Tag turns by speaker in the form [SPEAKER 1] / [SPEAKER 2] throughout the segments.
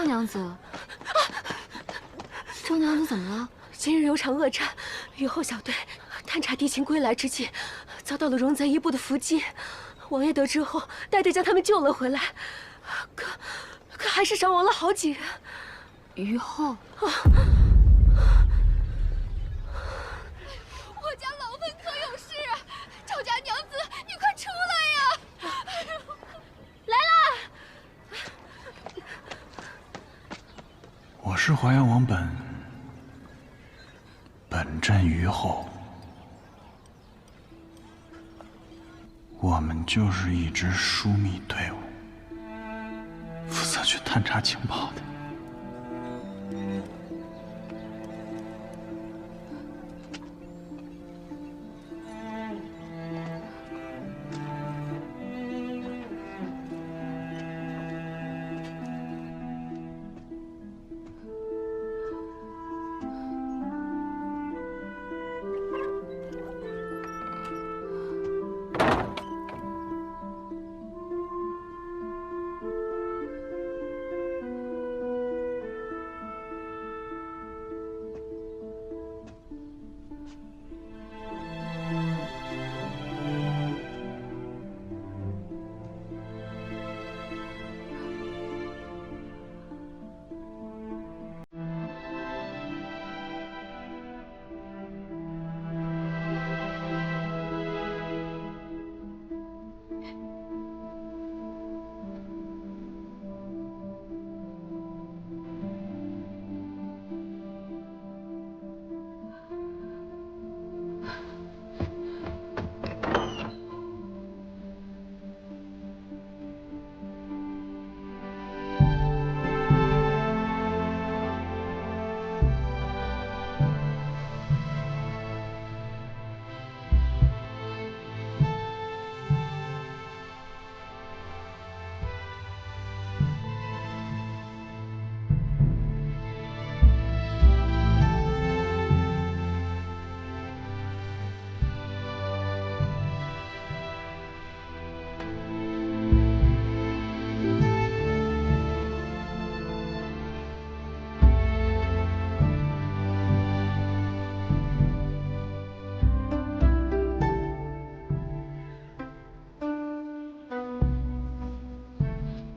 [SPEAKER 1] 周娘子，周娘子怎么了？
[SPEAKER 2] 今日有场恶战，雨后小队探查敌情归来之际，遭到了荣贼一部的伏击。王爷得知后，带队将他们救了回来，可还是伤亡了好几人。
[SPEAKER 1] 于后，
[SPEAKER 2] 我家老芬可有事啊！周家娘子，你快出来呀！来啦！
[SPEAKER 3] 我是淮阳王本镇于后，我们就是一支疏密队伍，负责去探查情报的。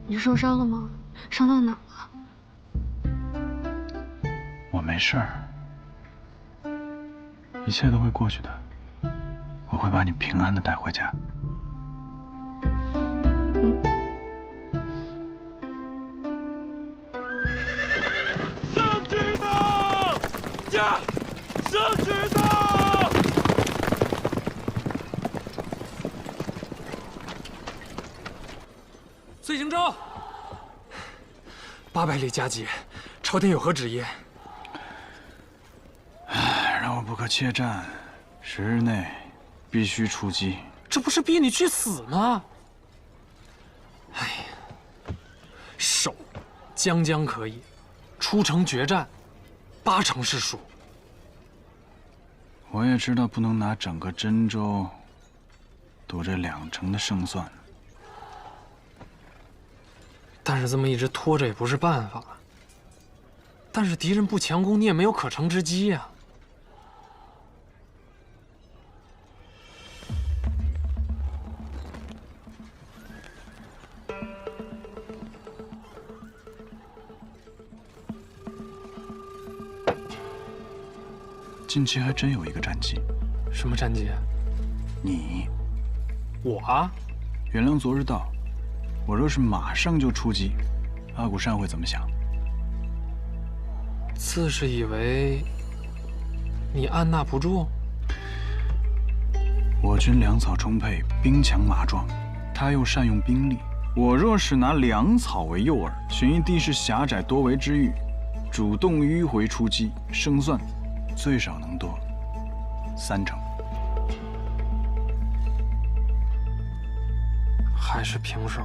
[SPEAKER 1] 你受伤了吗？伤到哪了？
[SPEAKER 3] 我没事儿，一切都会过去的。我会把你平安的带回家。
[SPEAKER 4] 上去的，驾！上去的！
[SPEAKER 5] 岁行舟，800里加急，朝廷有何旨意？
[SPEAKER 3] 让我不可怯战，10日内必须出击。
[SPEAKER 5] 这不是逼你去死吗？哎呀，守将可以，出城决战，8成是输。
[SPEAKER 3] 我也知道不能拿整个真州赌这2成的胜算，
[SPEAKER 5] 但是这么一直拖着也不是办法。但是敌人不强攻，你也没有可乘之机呀。
[SPEAKER 3] 近期还真有一个战机。
[SPEAKER 5] 什么战机？
[SPEAKER 3] 你，
[SPEAKER 5] 我啊？
[SPEAKER 3] 原谅昨日到，我若是马上就出击，阿古善会怎么想？
[SPEAKER 5] 自是以为你按捺不住。
[SPEAKER 3] 我军粮草充沛，兵强马壮，他又善用兵力。我若是拿粮草为诱饵，寻一地势狭窄多围之域，主动迂回出击，胜算最少能多3成。
[SPEAKER 5] 还是平手。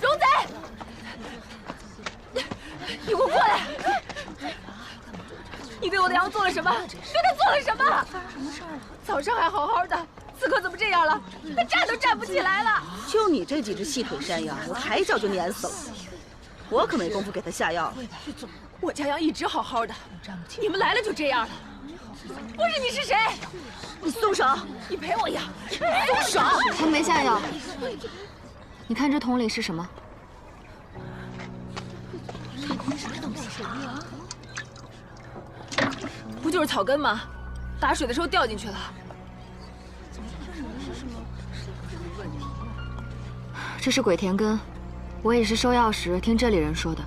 [SPEAKER 2] 荣贼，你给我过来！你的阳做了什么？对他做了什么？发生什么事了？早上还好好的，此刻怎么这样了？他站都站不起来了。
[SPEAKER 6] 就你这几只细腿山羊，我抬脚就碾死了。我可没工夫给他下药。
[SPEAKER 2] 我家羊一直好好的，你们来了就这样了。不是你是谁？
[SPEAKER 6] 你松手！
[SPEAKER 2] 你陪我养。
[SPEAKER 6] 松手！
[SPEAKER 1] 他没下药。你看这桶里是什么？
[SPEAKER 2] 不就是草根吗？打水的时候掉进去了。
[SPEAKER 1] 这是鬼田根，我也是收药时听这里人说的。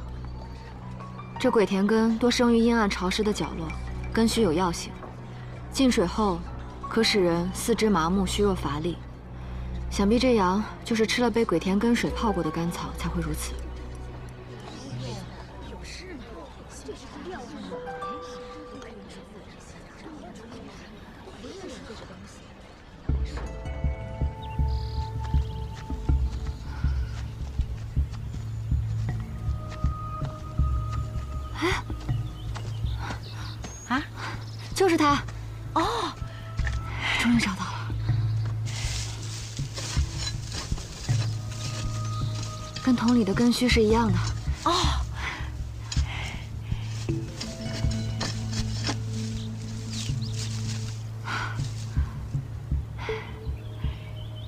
[SPEAKER 1] 这鬼田根多生于阴暗潮湿的角落，根须有药性，进水后可使人四肢麻木、虚弱乏力。想必这羊就是吃了被鬼田根水泡过的甘草才会如此。
[SPEAKER 6] 啊，
[SPEAKER 1] 就是它！哦，终于找到了。跟桶里的根须是一样的。
[SPEAKER 6] 哦，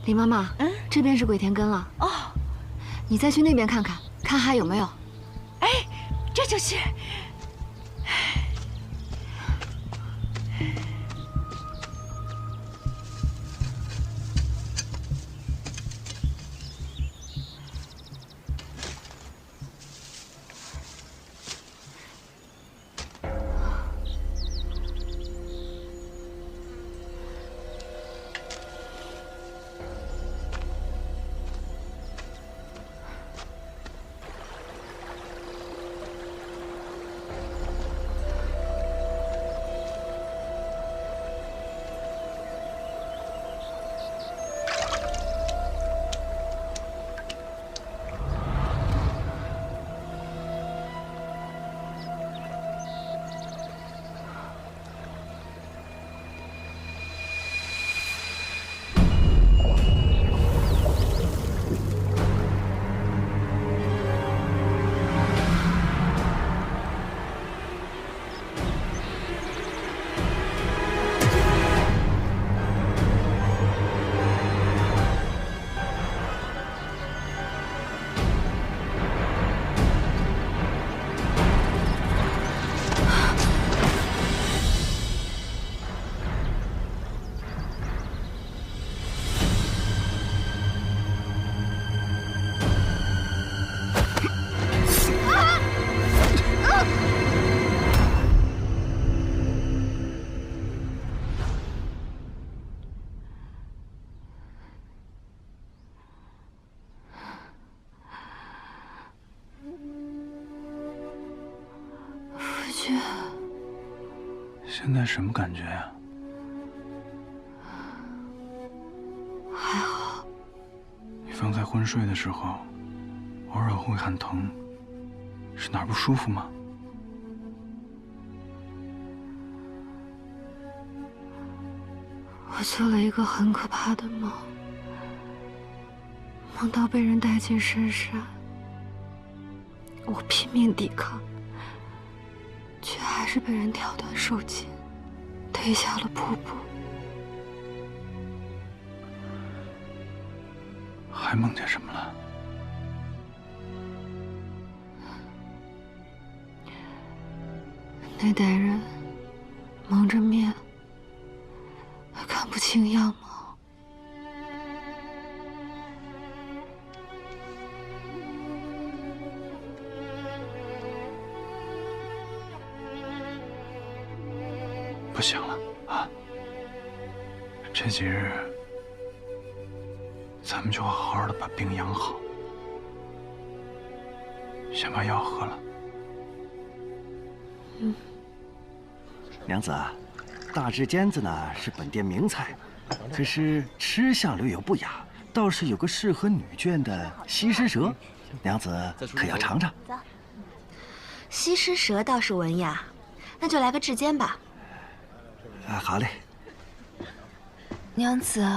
[SPEAKER 1] 李妈妈，这边是鬼田根了。
[SPEAKER 6] 哦，
[SPEAKER 1] 你再去那边看看，看还有没有。
[SPEAKER 6] 哎，这就是。
[SPEAKER 3] 现在什么感觉呀？
[SPEAKER 1] 还好。
[SPEAKER 3] 你方才昏睡的时候，偶尔会喊疼，是哪儿不舒服吗？
[SPEAKER 1] 我做了一个很可怕的梦，梦到被人带进深山，我拼命抵抗，却还是被人挑断手筋，推下了瀑布。
[SPEAKER 3] 还梦见什么了？
[SPEAKER 1] 那代人蒙着面，看不清样貌。
[SPEAKER 3] 不行了啊！这几日，咱们就好好的把病养好，先把药喝了。
[SPEAKER 7] 娘子啊，大炙尖子呢是本店名菜，可是吃相略有不雅，倒是有个适合女眷的西施舌，娘子可要尝尝？
[SPEAKER 8] 西施舌倒是文雅，那就来个炙尖吧。
[SPEAKER 7] 好嘞。
[SPEAKER 8] 娘子，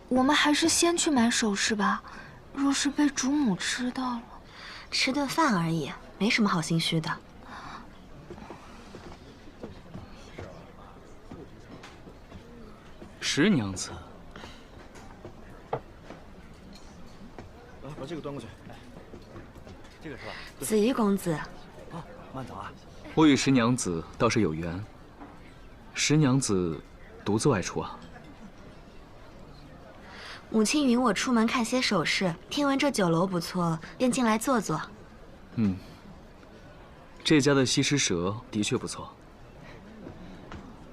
[SPEAKER 8] 我们还是先去买首饰吧。若是被主母知道了，
[SPEAKER 9] 吃顿饭而已，没什么好心虚的。
[SPEAKER 10] 石娘子，
[SPEAKER 7] 把这个端过去。这个是吧？
[SPEAKER 9] 子瑜公子，
[SPEAKER 7] 慢走啊。
[SPEAKER 10] 我与石娘子倒是有缘。石娘子独自外出啊？
[SPEAKER 9] 母亲允我出门看些首饰，听闻这酒楼不错，便进来坐坐。
[SPEAKER 10] 这家的西施蛇的确不错。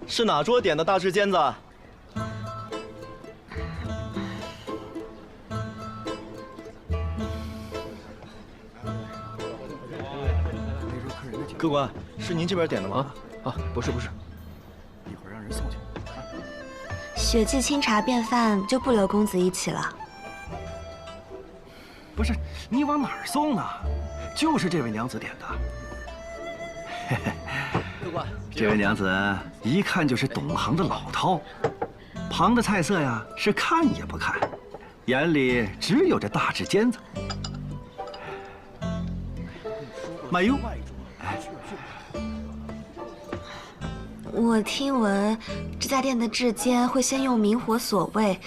[SPEAKER 11] 是哪桌点的大翅尖子？客官，是您这边点的吗？
[SPEAKER 10] 不是，
[SPEAKER 7] 一会儿让人送去。
[SPEAKER 9] 雪霁清茶便饭就不留公子一起了。
[SPEAKER 7] 不是，你往哪儿送呢？就是这位娘子点的。
[SPEAKER 11] 客官，
[SPEAKER 7] 这位娘子一看就是懂行的老饕，旁的菜色呀是看也不看，眼里只有这大翅尖子。慢用。
[SPEAKER 9] 我听闻这家店的翅尖会先用明火锁味，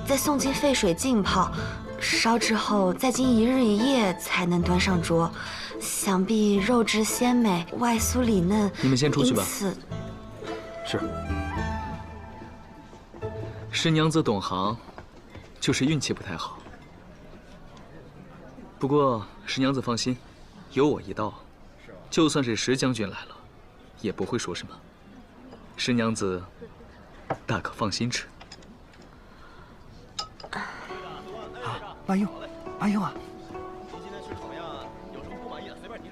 [SPEAKER 9] 再送进沸水浸泡，烧制后再经1日1夜才能端上桌。想必肉质鲜美，外酥里嫩。
[SPEAKER 10] 你们先出去吧。
[SPEAKER 7] 是。
[SPEAKER 10] 石娘子懂行，就是运气不太好。不过石娘子放心，有我一道，就算是石将军来了，也不会说什么。石娘子大可放心吃。
[SPEAKER 7] 慢用，慢用啊！
[SPEAKER 11] 今天吃怎么样啊？有什么不满意的随便提。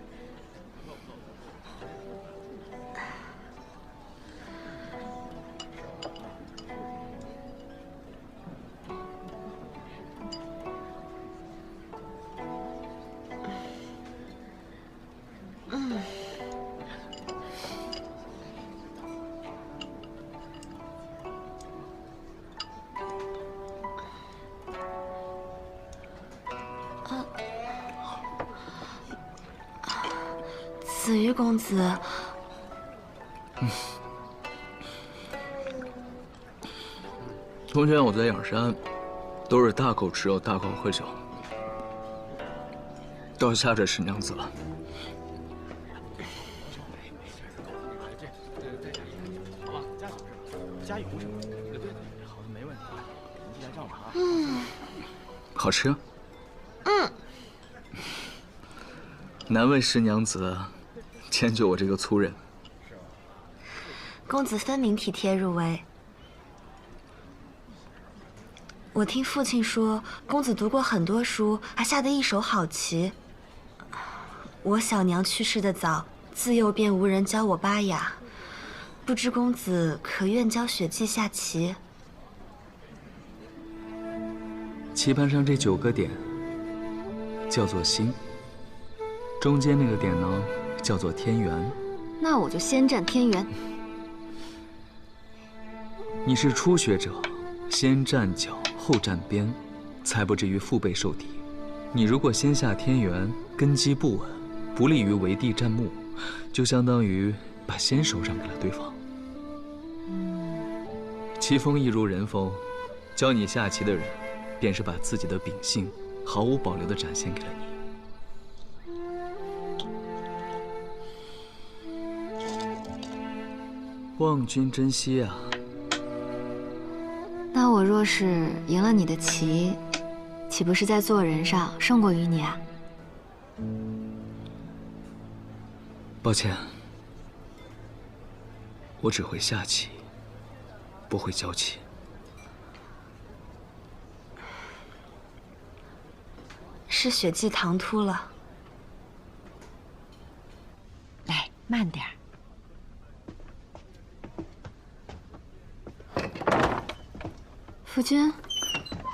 [SPEAKER 9] 子瑜公子，
[SPEAKER 10] 从前我在仰山，都是大口吃肉，大口喝酒，到吓着石娘子了。
[SPEAKER 11] 加油什么？对，好，没问题。你记得账吧啊。
[SPEAKER 10] 好吃。难为石娘子迁就我这个粗人。
[SPEAKER 9] 公子分明体贴入微。我听父亲说，公子读过很多书，还下得一手好棋。我小娘去世的早，自幼便无人教我巴雅，不知公子可愿教雪霁下棋？
[SPEAKER 10] 棋盘上这9个点叫做心，中间那个点呢叫做天元。
[SPEAKER 1] 那我就先占天元。
[SPEAKER 10] 你是初学者，先站脚后站边，才不至于腹背受敌。你如果先下天元，根基不稳，不利于围地占木，就相当于把先手让给了对方。棋风一如人风，教你下棋的人，便是把自己的秉性毫无保留地展现给了你。望君珍惜啊！
[SPEAKER 1] 那我若是赢了你的棋，岂不是在做人上胜过于你啊？
[SPEAKER 10] 抱歉，我只会下棋，不会教棋。
[SPEAKER 9] 是雪霁唐突了。
[SPEAKER 12] 来，慢点儿。
[SPEAKER 1] 夫君，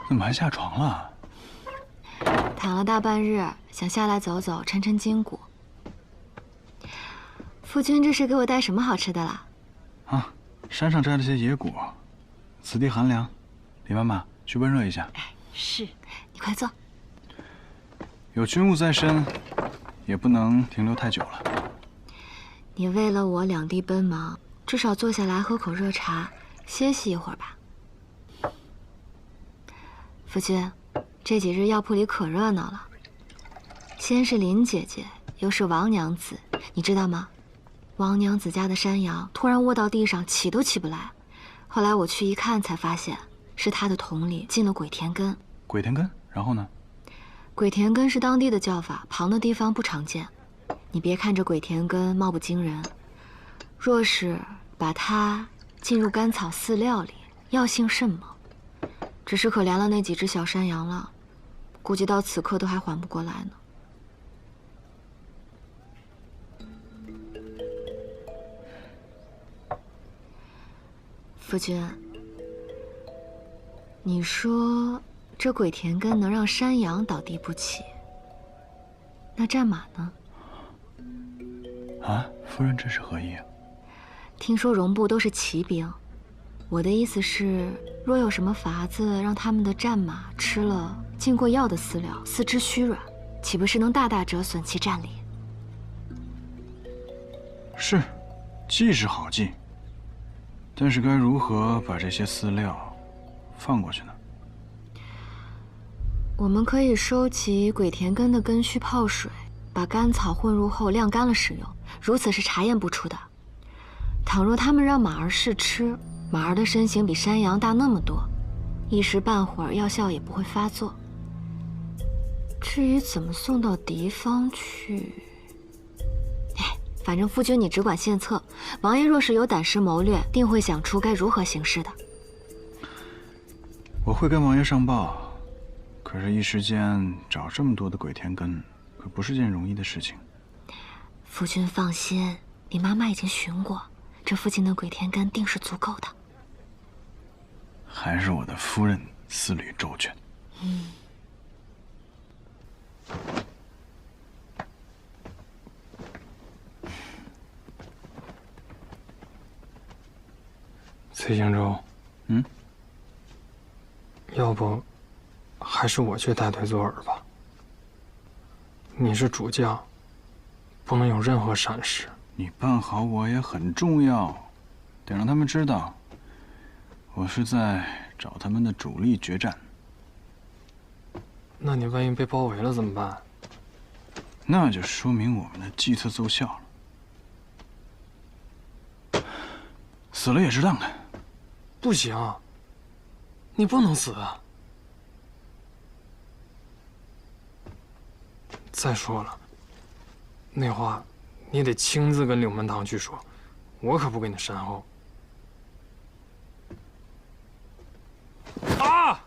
[SPEAKER 3] 怎么还下床了？
[SPEAKER 1] 躺了大半日，想下来走走，抻抻筋骨。夫君这是给我带什么好吃的啦？
[SPEAKER 3] 啊，山上摘了些野果，此地寒凉，李妈妈去温热一下。
[SPEAKER 12] 是，
[SPEAKER 1] 你快坐。
[SPEAKER 3] 有军务在身，也不能停留太久了。
[SPEAKER 1] 你为了我两地奔忙，至少坐下来喝口热茶，歇息一会儿吧。夫君，这几日药铺里可热闹了。先是林姐姐，又是王娘子，你知道吗？王娘子家的山羊突然卧到地上，起都起不来。后来我去一看，才发现是她的桶里进了鬼田根。
[SPEAKER 3] 鬼田根？然后呢？
[SPEAKER 1] 鬼田根是当地的叫法，旁的地方不常见。你别看这鬼田根貌不惊人，若是把它浸入甘草饲料里，药性甚猛。只是可怜了那几只小山羊了，估计到此刻都还缓不过来呢。夫君，你说这鬼田根能让山羊倒地不起，那战马呢？
[SPEAKER 3] 啊，夫人这是何意啊？
[SPEAKER 1] 听说戎部都是骑兵，我的意思是，若有什么法子让他们的战马吃了浸过药的饲料，四肢虚软，岂不是能大大折损其战力？
[SPEAKER 3] 是，计是好计，但是该如何把这些饲料放过去呢？
[SPEAKER 1] 我们可以收集鬼田根的根须泡水，把甘草混入后晾干了使用，如此是查验不出的。倘若他们让马儿试吃，马儿的身形比山羊大那么多，一时半会儿药效也不会发作。至于怎么送到敌方去，反正夫君你只管献策，王爷若是有胆识谋略，定会想出该如何行事的。
[SPEAKER 3] 我会跟王爷上报，可是一时间找这么多的鬼田根，可不是件容易的事情。
[SPEAKER 1] 夫君放心，你妈妈已经寻过，这附近的鬼田根定是足够的。
[SPEAKER 3] 还是我的夫人思虑周全。
[SPEAKER 5] 崔行舟，要不还是我去带队做饵吧。你是主将，不能有任何闪失。
[SPEAKER 3] 你办好我也很重要，得让他们知道，我是在找他们的主力决战。
[SPEAKER 5] 那你万一被包围了怎么办？
[SPEAKER 3] 那就说明我们的计策奏效了。死了也是当的。
[SPEAKER 5] 不行，你不能死。再说了，那话你得亲自跟柳门堂去说，我可不给你善后。
[SPEAKER 4] 啊！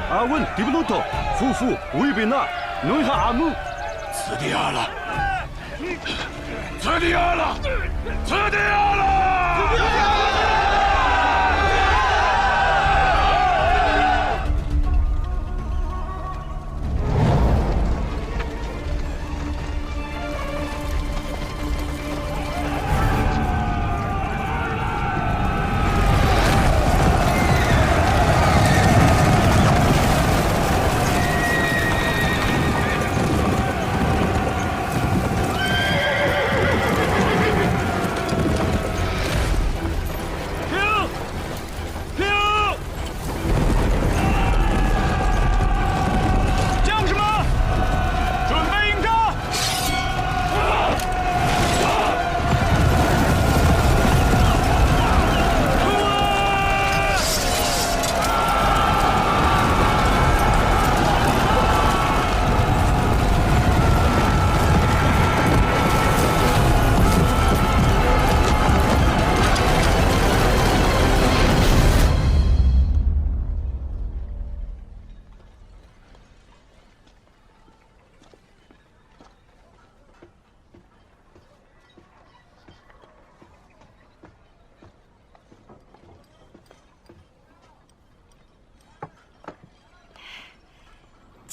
[SPEAKER 13] 阿文，迪布鲁托，夫妇，维贝纳，侬哈阿姆，
[SPEAKER 4] 此地阿了，此地阿了，此地阿了！
[SPEAKER 13] 呀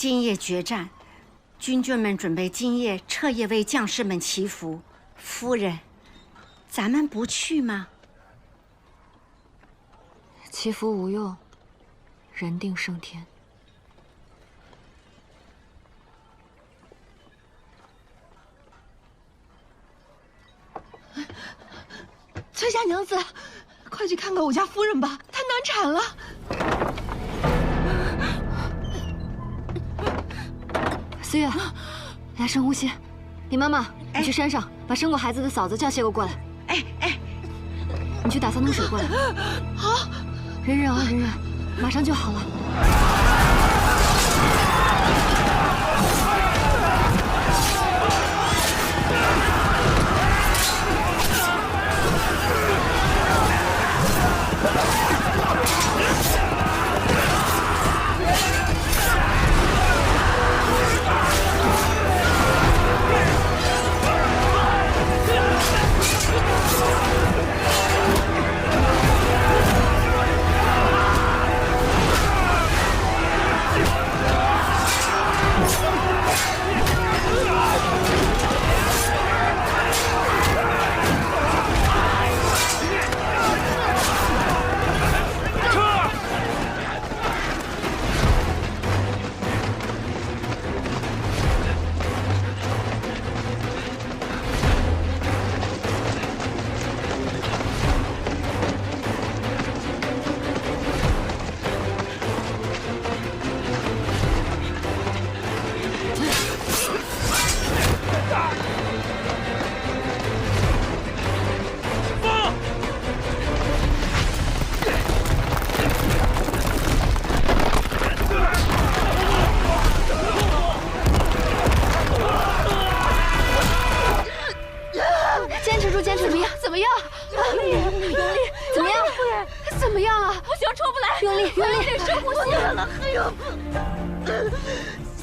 [SPEAKER 12] 今夜决战，军眷们准备今夜彻夜为将士们祈福。夫人，咱们不去吗？
[SPEAKER 1] 祈福无用，人定胜天。
[SPEAKER 2] 崔家娘子，快去看看我家夫人吧，她难产了。
[SPEAKER 1] 思月，来深呼吸。李妈妈，你去山上把生过孩子的嫂子叫些个过来。你去打3桶水过来。
[SPEAKER 2] 好。
[SPEAKER 1] 忍忍啊，忍忍，马上就好了。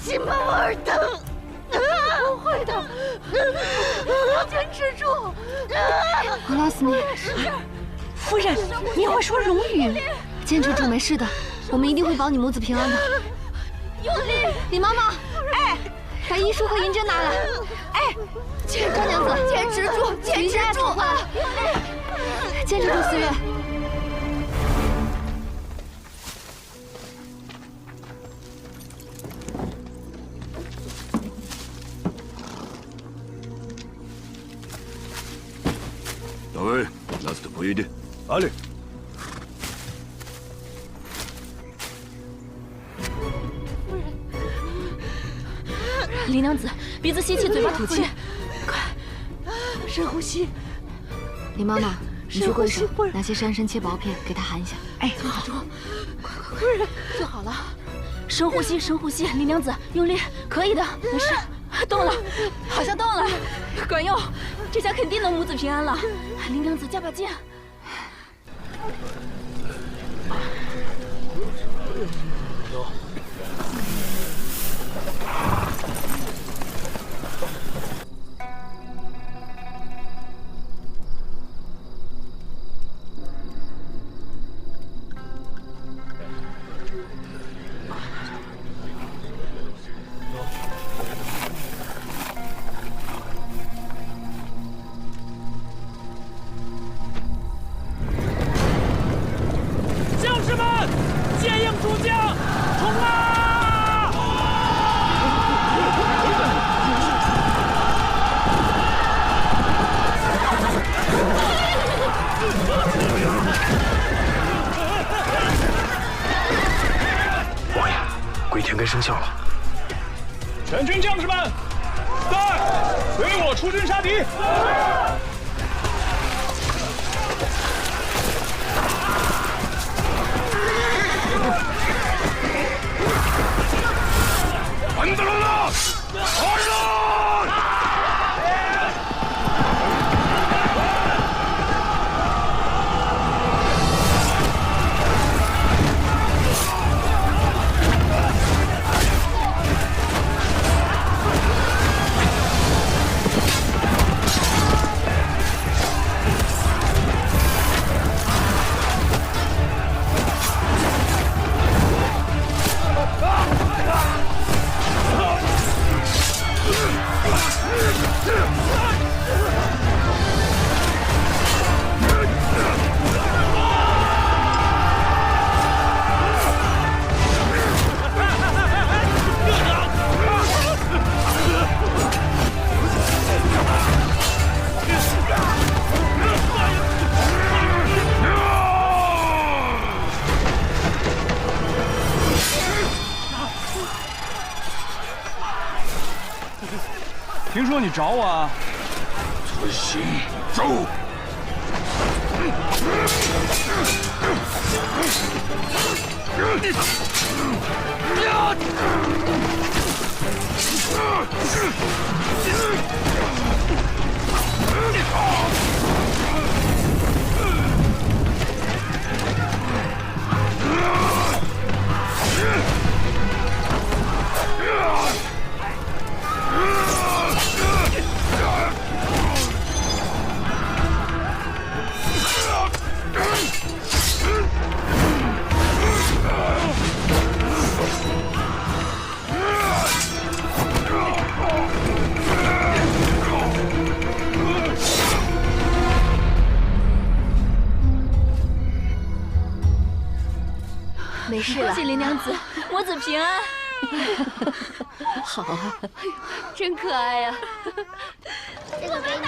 [SPEAKER 2] 心门耳疼，不会的，坚持住。
[SPEAKER 1] 我拉死你！
[SPEAKER 2] 夫人，你会说荣语。
[SPEAKER 1] 坚持住，没事的，我们一定会保你母子平安的。
[SPEAKER 2] 用力！
[SPEAKER 1] 李妈妈，把医书和银针拿来。张娘子，
[SPEAKER 2] 坚持住，坚持住啊！
[SPEAKER 1] 坚持住，思月。
[SPEAKER 13] Давай, нас-то поеди. Али.
[SPEAKER 2] 李娘子，鼻子吸气，嘴巴吐气，快，深呼吸。
[SPEAKER 1] 李妈妈，你去柜上拿些山参切薄片给她含一下。
[SPEAKER 2] 好，快，夫人就好了。深呼吸，深呼吸。李娘子，用力，可以的，没事。动了，好像动了，管用，这下肯定能母子平安了。李娘子，加把劲。
[SPEAKER 5] 鬼天根生效了！
[SPEAKER 4] 全军将士们，在，随我出阵杀敌！安德罗拉，开战！
[SPEAKER 2] 李
[SPEAKER 3] 听说你找我啊？
[SPEAKER 13] 遵行，走。
[SPEAKER 1] 没事了，
[SPEAKER 2] 恭喜林娘子，母子平安。
[SPEAKER 1] 好啊，
[SPEAKER 2] 哎呦，真可爱呀！
[SPEAKER 14] 这个给你。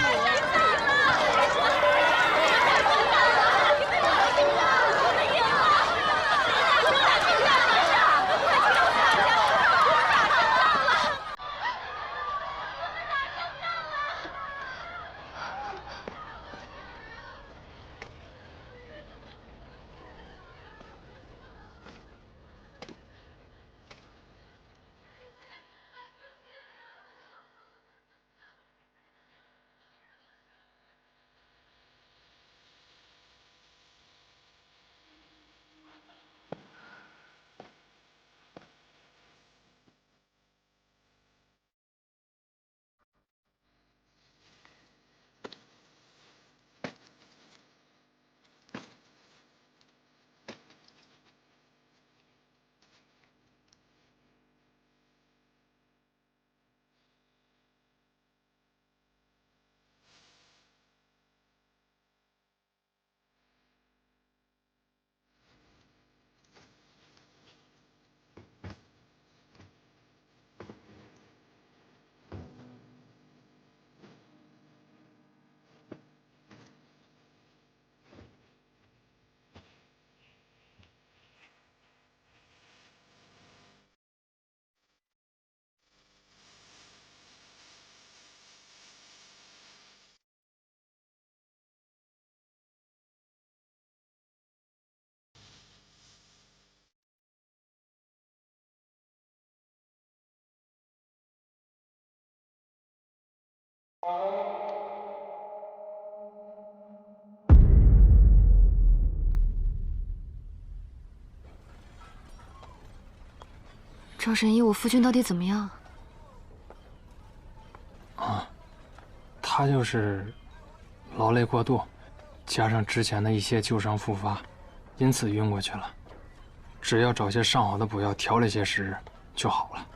[SPEAKER 1] 赵神医，我夫君到底怎么样？
[SPEAKER 5] 啊，他就是劳累过度，加上之前的一些旧伤复发，因此晕过去了。只要找些上好的补药调了些时日就好了。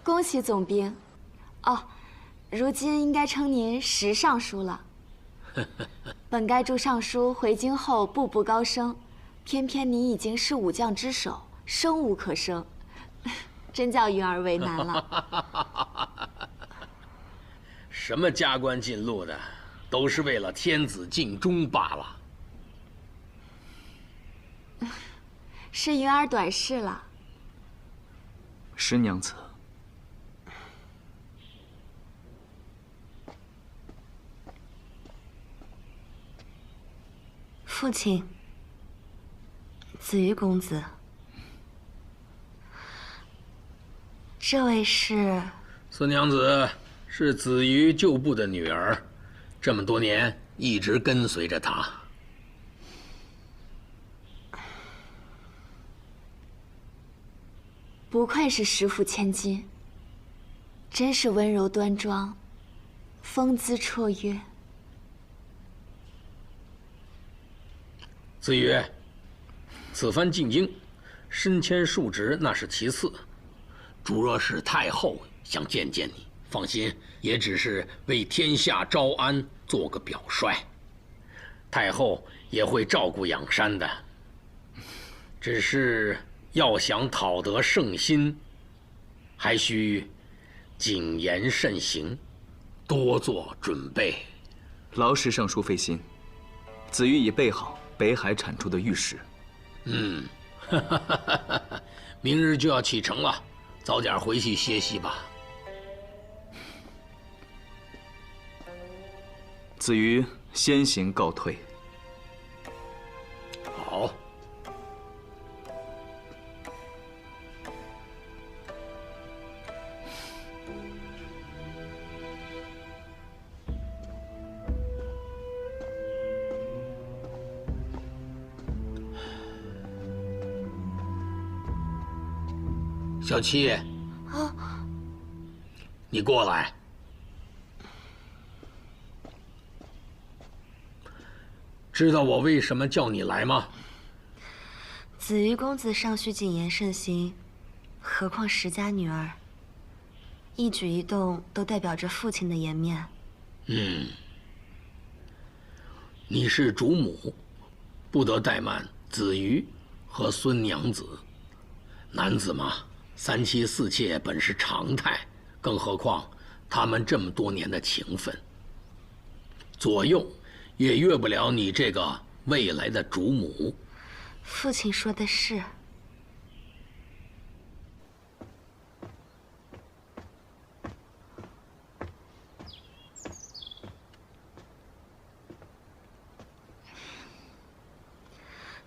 [SPEAKER 1] 恭喜总兵，哦，如今应该称您石尚书了。本该祝尚书回京后步步高升，偏偏您已经是武将之首，升无可升，真叫云儿为难了。
[SPEAKER 15] 什么加官进禄的，都是为了天子尽忠罢了。
[SPEAKER 1] 是云儿短视了。
[SPEAKER 10] 石娘子。
[SPEAKER 9] 父亲，子瑜公子，这位是
[SPEAKER 15] 四娘子，是子瑜旧部的女儿，这么多年一直跟随着他。
[SPEAKER 1] 不愧是石府千金，真是温柔端庄，风姿绰约。
[SPEAKER 15] 子瑜，此番进京，升迁述职那是其次，主若是太后想见见你，放心，也只是为天下招安，做个表率。太后也会照顾养山的，只是要想讨得圣心，还需谨言慎行，多做准备。
[SPEAKER 10] 劳石尚书费心，子瑜已备好北海产出的玉石。
[SPEAKER 15] 明日就要启程了，早点回去歇息吧。
[SPEAKER 10] 子瑜先行告退。
[SPEAKER 15] 好。小七，你过来。知道我为什么叫你来吗？
[SPEAKER 9] 子瑜公子尚需谨言慎行，何况石家女儿，一举一动都代表着父亲的颜面。
[SPEAKER 15] 你是主母，不得怠慢子瑜和孙娘子。男子嘛，3妻4妾本是常态，更何况他们这么多年的情分，左右也越不了你这个未来的主母。
[SPEAKER 9] 父亲说的是。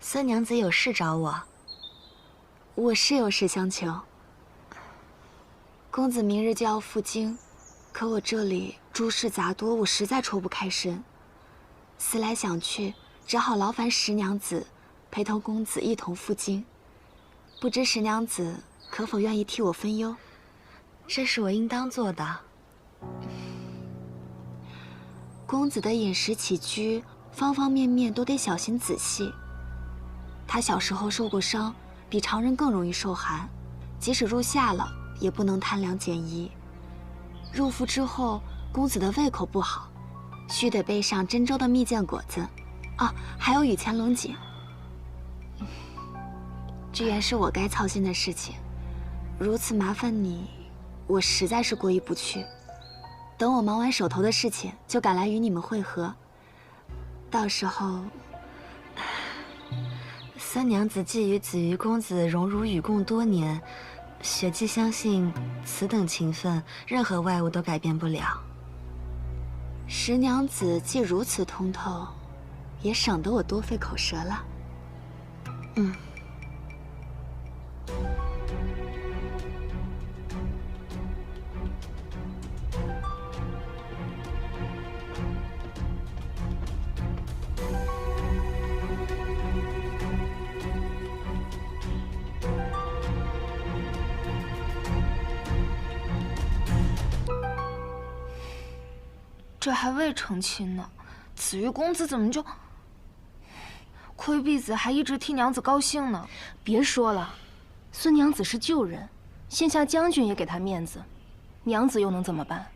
[SPEAKER 9] 孙娘子有事找我。
[SPEAKER 1] 我是有事相求。公子明日就要赴京，可我这里诸事杂多，我实在抽不开身。思来想去，只好劳烦石娘子陪同公子一同赴京。不知石娘子可否愿意替我分忧？
[SPEAKER 9] 这是我应当做的。
[SPEAKER 1] 公子的饮食起居，方方面面都得小心仔细。他小时候受过伤，比常人更容易受寒，即使入夏了，也不能贪凉减衣。入伏之后，公子的胃口不好，须得备上珍州的蜜饯果子，还有雨前龙井。这原是我该操心的事情，如此麻烦你，我实在是过意不去。等我忙完手头的事情，就赶来与你们会合。到时候，
[SPEAKER 9] 孙娘子既与子瑜公子荣辱与共多年，雪霁相信此等情分，任何外物都改变不了。
[SPEAKER 1] 石娘子既如此通透，也省得我多费口舌了。
[SPEAKER 8] 这还未成亲呢，子瑜公子怎么就……亏婢子还一直替娘子高兴呢。
[SPEAKER 2] 别说了，孙娘子是旧人，现下将军也给她面子，娘子又能怎么办？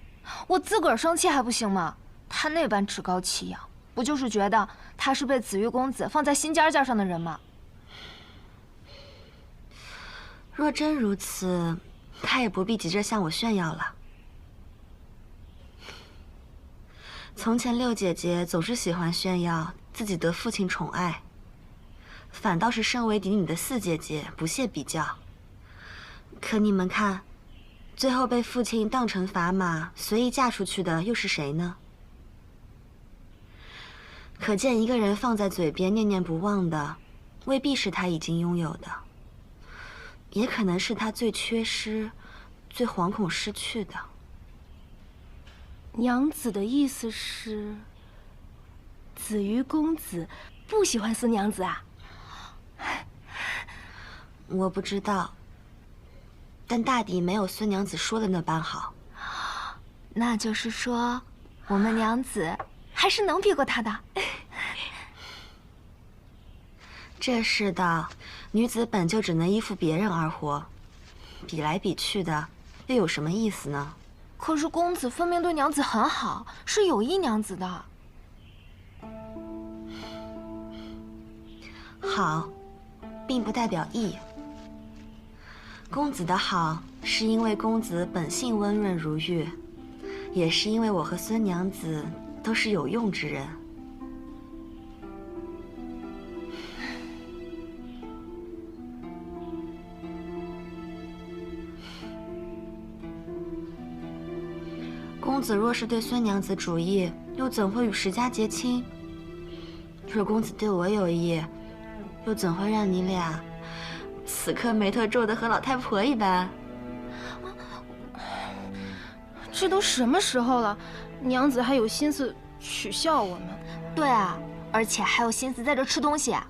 [SPEAKER 8] 我自个儿生气还不行吗？他那般趾高气扬，不就是觉得他是被子瑜公子放在心尖尖上的人吗？
[SPEAKER 9] 若真如此，他也不必急着向我炫耀了。从前六姐姐总是喜欢炫耀自己得父亲宠爱，反倒是身为嫡女的四姐姐不屑比较。可你们看，最后被父亲当成砝码随意嫁出去的又是谁呢？可见一个人放在嘴边念念不忘的，未必是他已经拥有的，也可能是他最缺失、最惶恐失去的。
[SPEAKER 2] 娘子的意思是，子瑜公子不喜欢孙娘子啊？
[SPEAKER 9] 我不知道，但大抵没有孙娘子说的那般好。
[SPEAKER 8] 那就是说，我们娘子还是能比过他的。
[SPEAKER 9] 这世道，女子本就只能依附别人而活，比来比去的，又有什么意思呢？
[SPEAKER 8] 可是公子分明对娘子很好，是有意娘子的。
[SPEAKER 9] 好，并不代表义。公子的好，是因为公子本性温润如玉，也是因为我和孙娘子都是有用之人。公子若是对孙娘子主意，又怎会与石家结亲？若公子对我有意，又怎会让你俩此刻眉头皱得和老太婆一般？
[SPEAKER 16] 这都什么时候了，娘子还有心思取笑我们？
[SPEAKER 8] 对啊，而且还有心思在这吃东西啊！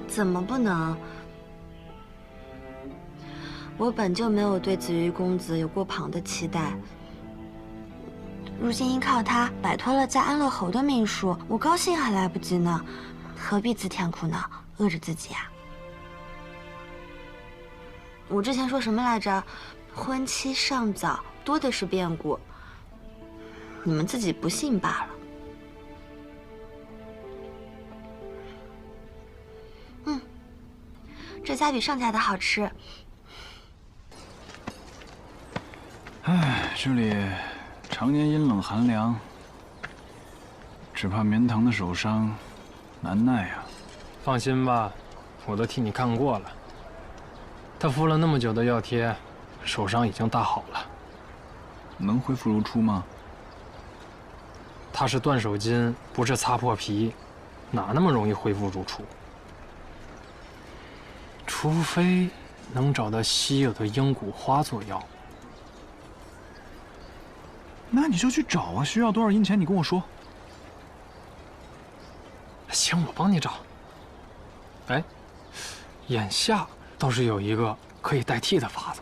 [SPEAKER 9] 怎么不能？我本就没有对紫玉公子有过旁的期待，如今依靠他摆脱了在安乐侯的命数，我高兴还来不及呢，何必自添苦恼，饿着自己啊？我之前说什么来着？婚期尚早，多的是变故，你们自己不信罢了。这家比上家的好吃。
[SPEAKER 3] 唉，这里常年阴冷寒凉，只怕绵堂的手伤难耐啊。
[SPEAKER 5] 放心吧，我都替你看过了。他敷了那么久的药贴，手伤已经大好了。
[SPEAKER 3] 能恢复如初吗？
[SPEAKER 5] 他是断手筋，不是擦破皮，哪那么容易恢复如初？除非能找到稀有的鹰骨花做药。
[SPEAKER 3] 那你就去找啊！需要多少银钱，你跟我说。
[SPEAKER 5] 行，我帮你找。哎，眼下倒是有一个可以代替的法子。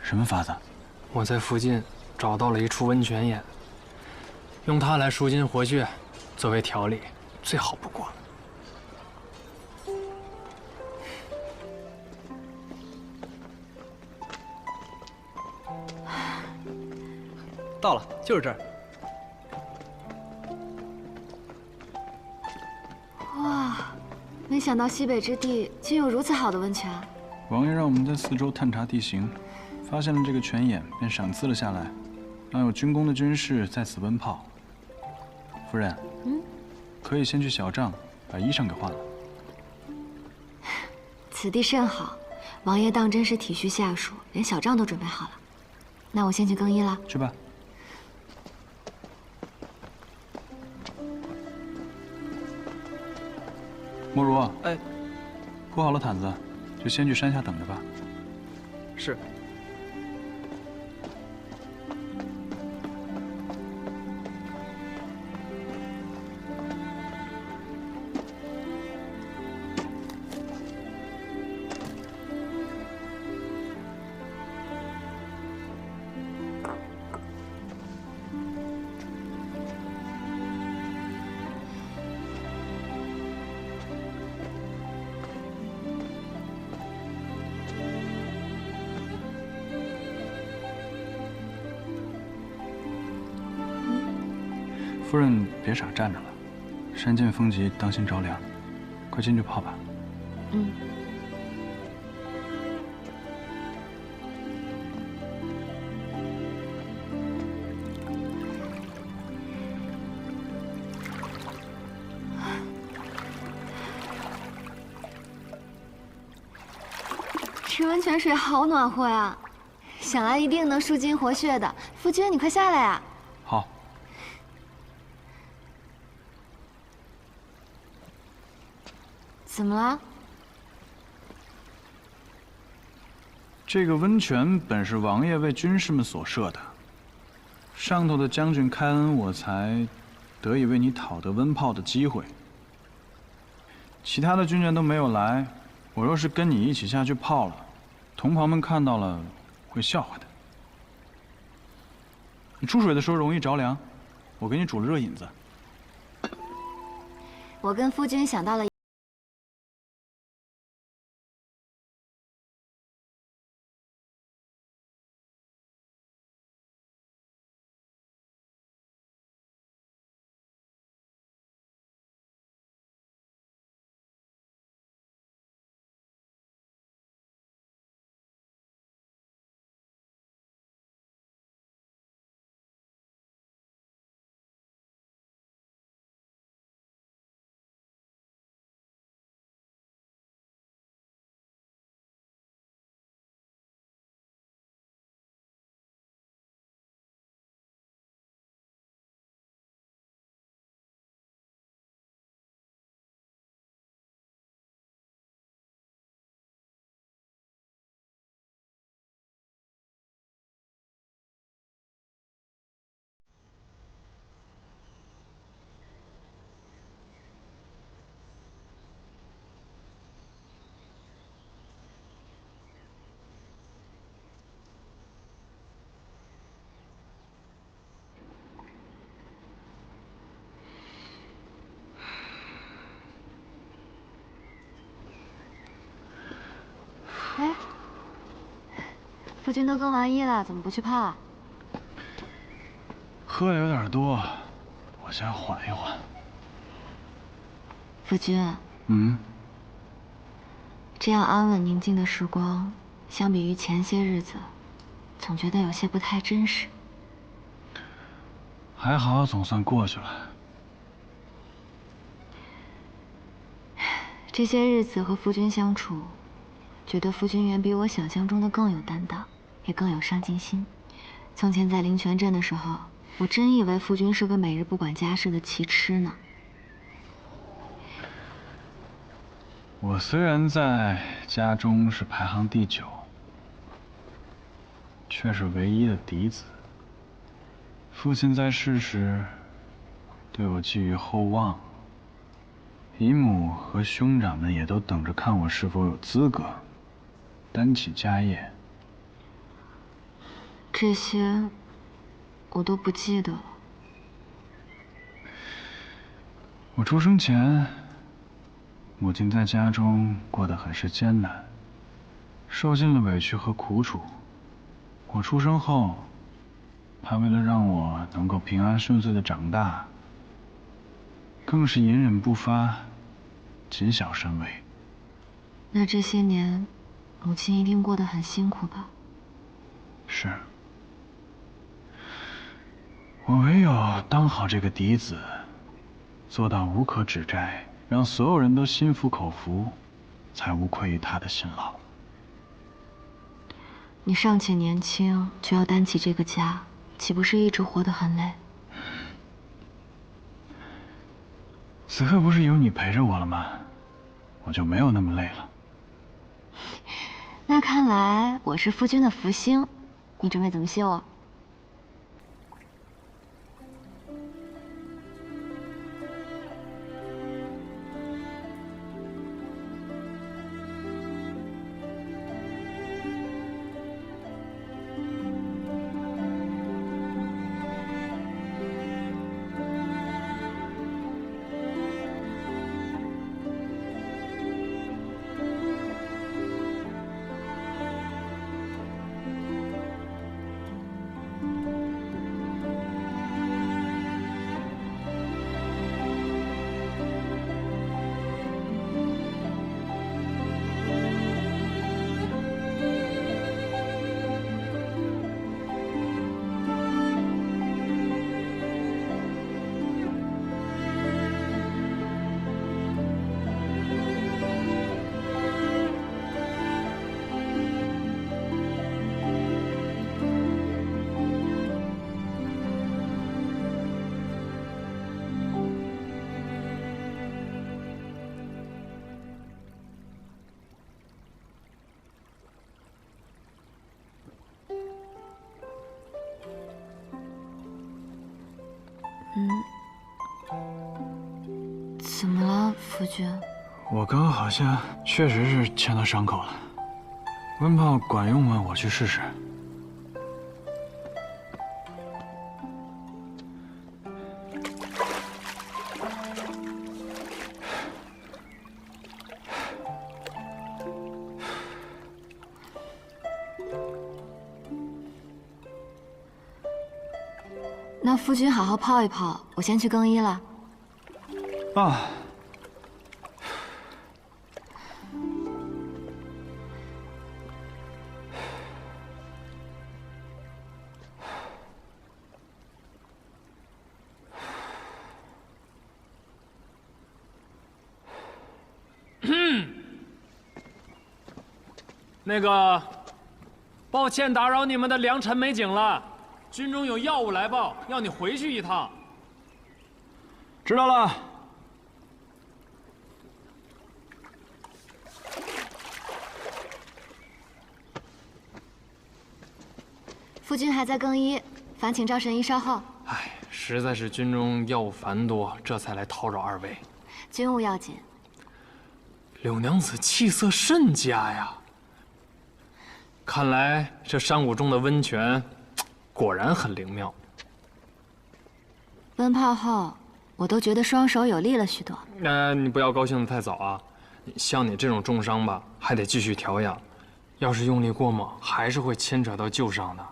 [SPEAKER 3] 什么法子？
[SPEAKER 5] 我在附近找到了一处温泉眼，用它来舒筋活血，作为调理，最好不过了。
[SPEAKER 11] 到了，就是这儿。
[SPEAKER 1] 哇，没想到西北之地竟有如此好的温泉。
[SPEAKER 3] 王爷让我们在四周探查地形，发现了这个泉眼，便赏赐了下来，让有军功的军士在此温泡。夫人，可以先去小帐把衣裳给换了。
[SPEAKER 1] 此地甚好，王爷当真是体恤下属，连小帐都准备好了。那我先去更衣了。
[SPEAKER 3] 去吧。莫如，
[SPEAKER 11] 哎，
[SPEAKER 3] 铺好了毯子，就先去山下等着吧。
[SPEAKER 11] 是。
[SPEAKER 3] 夫人别傻站着了，山涧风急，当心着凉。快进去泡吧。
[SPEAKER 1] 这温泉水好暖和呀，想来一定能舒筋活血的。夫君，你快下来呀！
[SPEAKER 3] 好。
[SPEAKER 1] 怎么了？
[SPEAKER 3] 这个温泉本是王爷为军士们所设的，上头的将军开恩，我才得以为你讨得温泡的机会。其他的军人都没有来，我若是跟你一起下去泡了，同袍们看到了会笑话的。你出水的时候容易着凉，我给你煮了热饮子。
[SPEAKER 1] 我跟夫君想到了。哎，夫君都更完衣了，怎么不去泡啊？
[SPEAKER 3] 喝的有点多，我先缓一缓。
[SPEAKER 1] 夫君，这样安稳宁静的时光，相比于前些日子，总觉得有些不太真实。
[SPEAKER 3] 还好，总算过去了。
[SPEAKER 1] 这些日子和夫君相处，觉得夫君远比我想象中的更有担当，也更有上进心。从前在灵泉镇的时候，我真以为夫君是个每日不管家事的奇痴呢。
[SPEAKER 3] 我虽然在家中是排行第9，却是唯一的嫡子。父亲在世时，对我寄予厚望，姨母和兄长们也都等着看我是否有资格担起家业。
[SPEAKER 1] 这些，我都不记得了。
[SPEAKER 3] 我出生前，母亲在家中过得很是艰难，受尽了委屈和苦楚。我出生后，她为了让我能够平安顺遂的长大，更是隐忍不发，谨小慎微。
[SPEAKER 1] 那这些年，母亲一定过得很辛苦吧？
[SPEAKER 3] 是。我唯有当好这个嫡子，做到无可指摘，让所有人都心服口服，才无愧于他的辛劳。
[SPEAKER 1] 你尚且年轻，就要担起这个家，岂不是一直活得很累？
[SPEAKER 3] 此刻不是有你陪着我了吗？我就没有那么累了。
[SPEAKER 1] 那看来我是夫君的福星，你准备怎么谢我？怎么了，夫君？
[SPEAKER 3] 我刚刚好像确实是牵到伤口了。温泡管用吗？我去试试。
[SPEAKER 1] 那夫君好好泡一泡，我先去更衣了。
[SPEAKER 3] 啊。
[SPEAKER 5] 那个，抱歉打扰你们的良辰美景了，军中有要务来报，要你回去一趟。
[SPEAKER 3] 知道了。
[SPEAKER 1] 夫君还在更衣，烦请赵神医稍后。
[SPEAKER 5] 唉，实在是军中要务繁多，这才来叨扰二位。
[SPEAKER 1] 军务要紧。
[SPEAKER 5] 柳娘子气色甚佳呀。看来这山谷中的温泉，果然很灵妙。
[SPEAKER 1] 温泡后，我都觉得双手有力了许多。
[SPEAKER 5] 你不要高兴得太早啊！像你这种重伤吧，还得继续调养，要是用力过猛，还是会牵扯到旧伤的。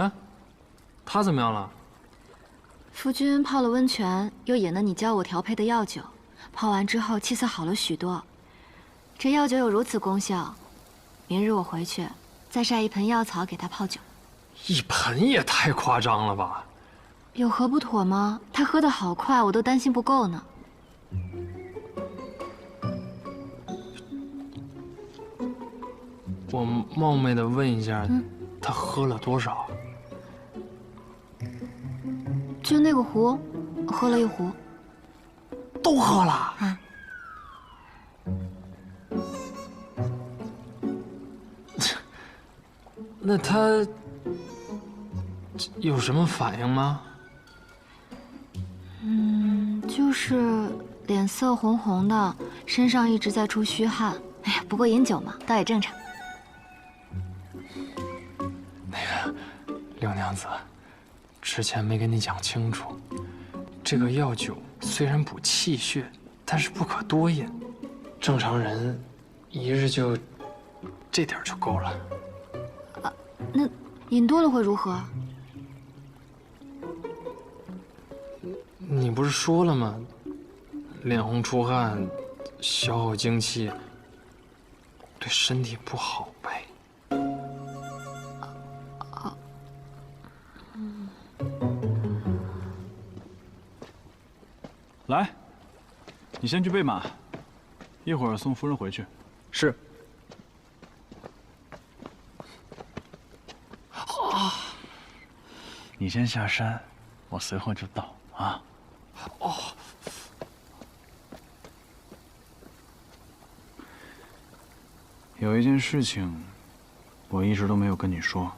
[SPEAKER 5] 啊，他怎么样了？
[SPEAKER 1] 夫君泡了温泉，又饮了你教我调配的药酒，泡完之后气色好了许多。这药酒有如此功效，明日我回去再晒一盆药草给他泡酒。
[SPEAKER 5] 一盆也太夸张了吧？
[SPEAKER 1] 有何不妥吗？他喝得好快，我都担心不够呢。
[SPEAKER 5] 我冒昧的问一下，他喝了多少？
[SPEAKER 1] 就那个壶，喝了1壶。
[SPEAKER 5] 都喝了？
[SPEAKER 1] 啊。
[SPEAKER 5] 那他有什么反应吗？
[SPEAKER 1] 就是脸色红红的，身上一直在出虚汗。哎呀，不过饮酒嘛，倒也正常。
[SPEAKER 5] 那个六娘子，之前没跟你讲清楚，这个药酒虽然补气血，但是不可多饮。正常人一日就这点就够了。
[SPEAKER 1] 那饮多了会如何？
[SPEAKER 5] 你不是说了吗？脸红出汗，消耗精气，对身体不好呗。
[SPEAKER 3] 来，你先去备马，一会儿送夫人回去。
[SPEAKER 5] 是。
[SPEAKER 3] 你先下山，我随后就到啊。
[SPEAKER 5] 哦。
[SPEAKER 3] 有一件事情，我一直都没有跟你说。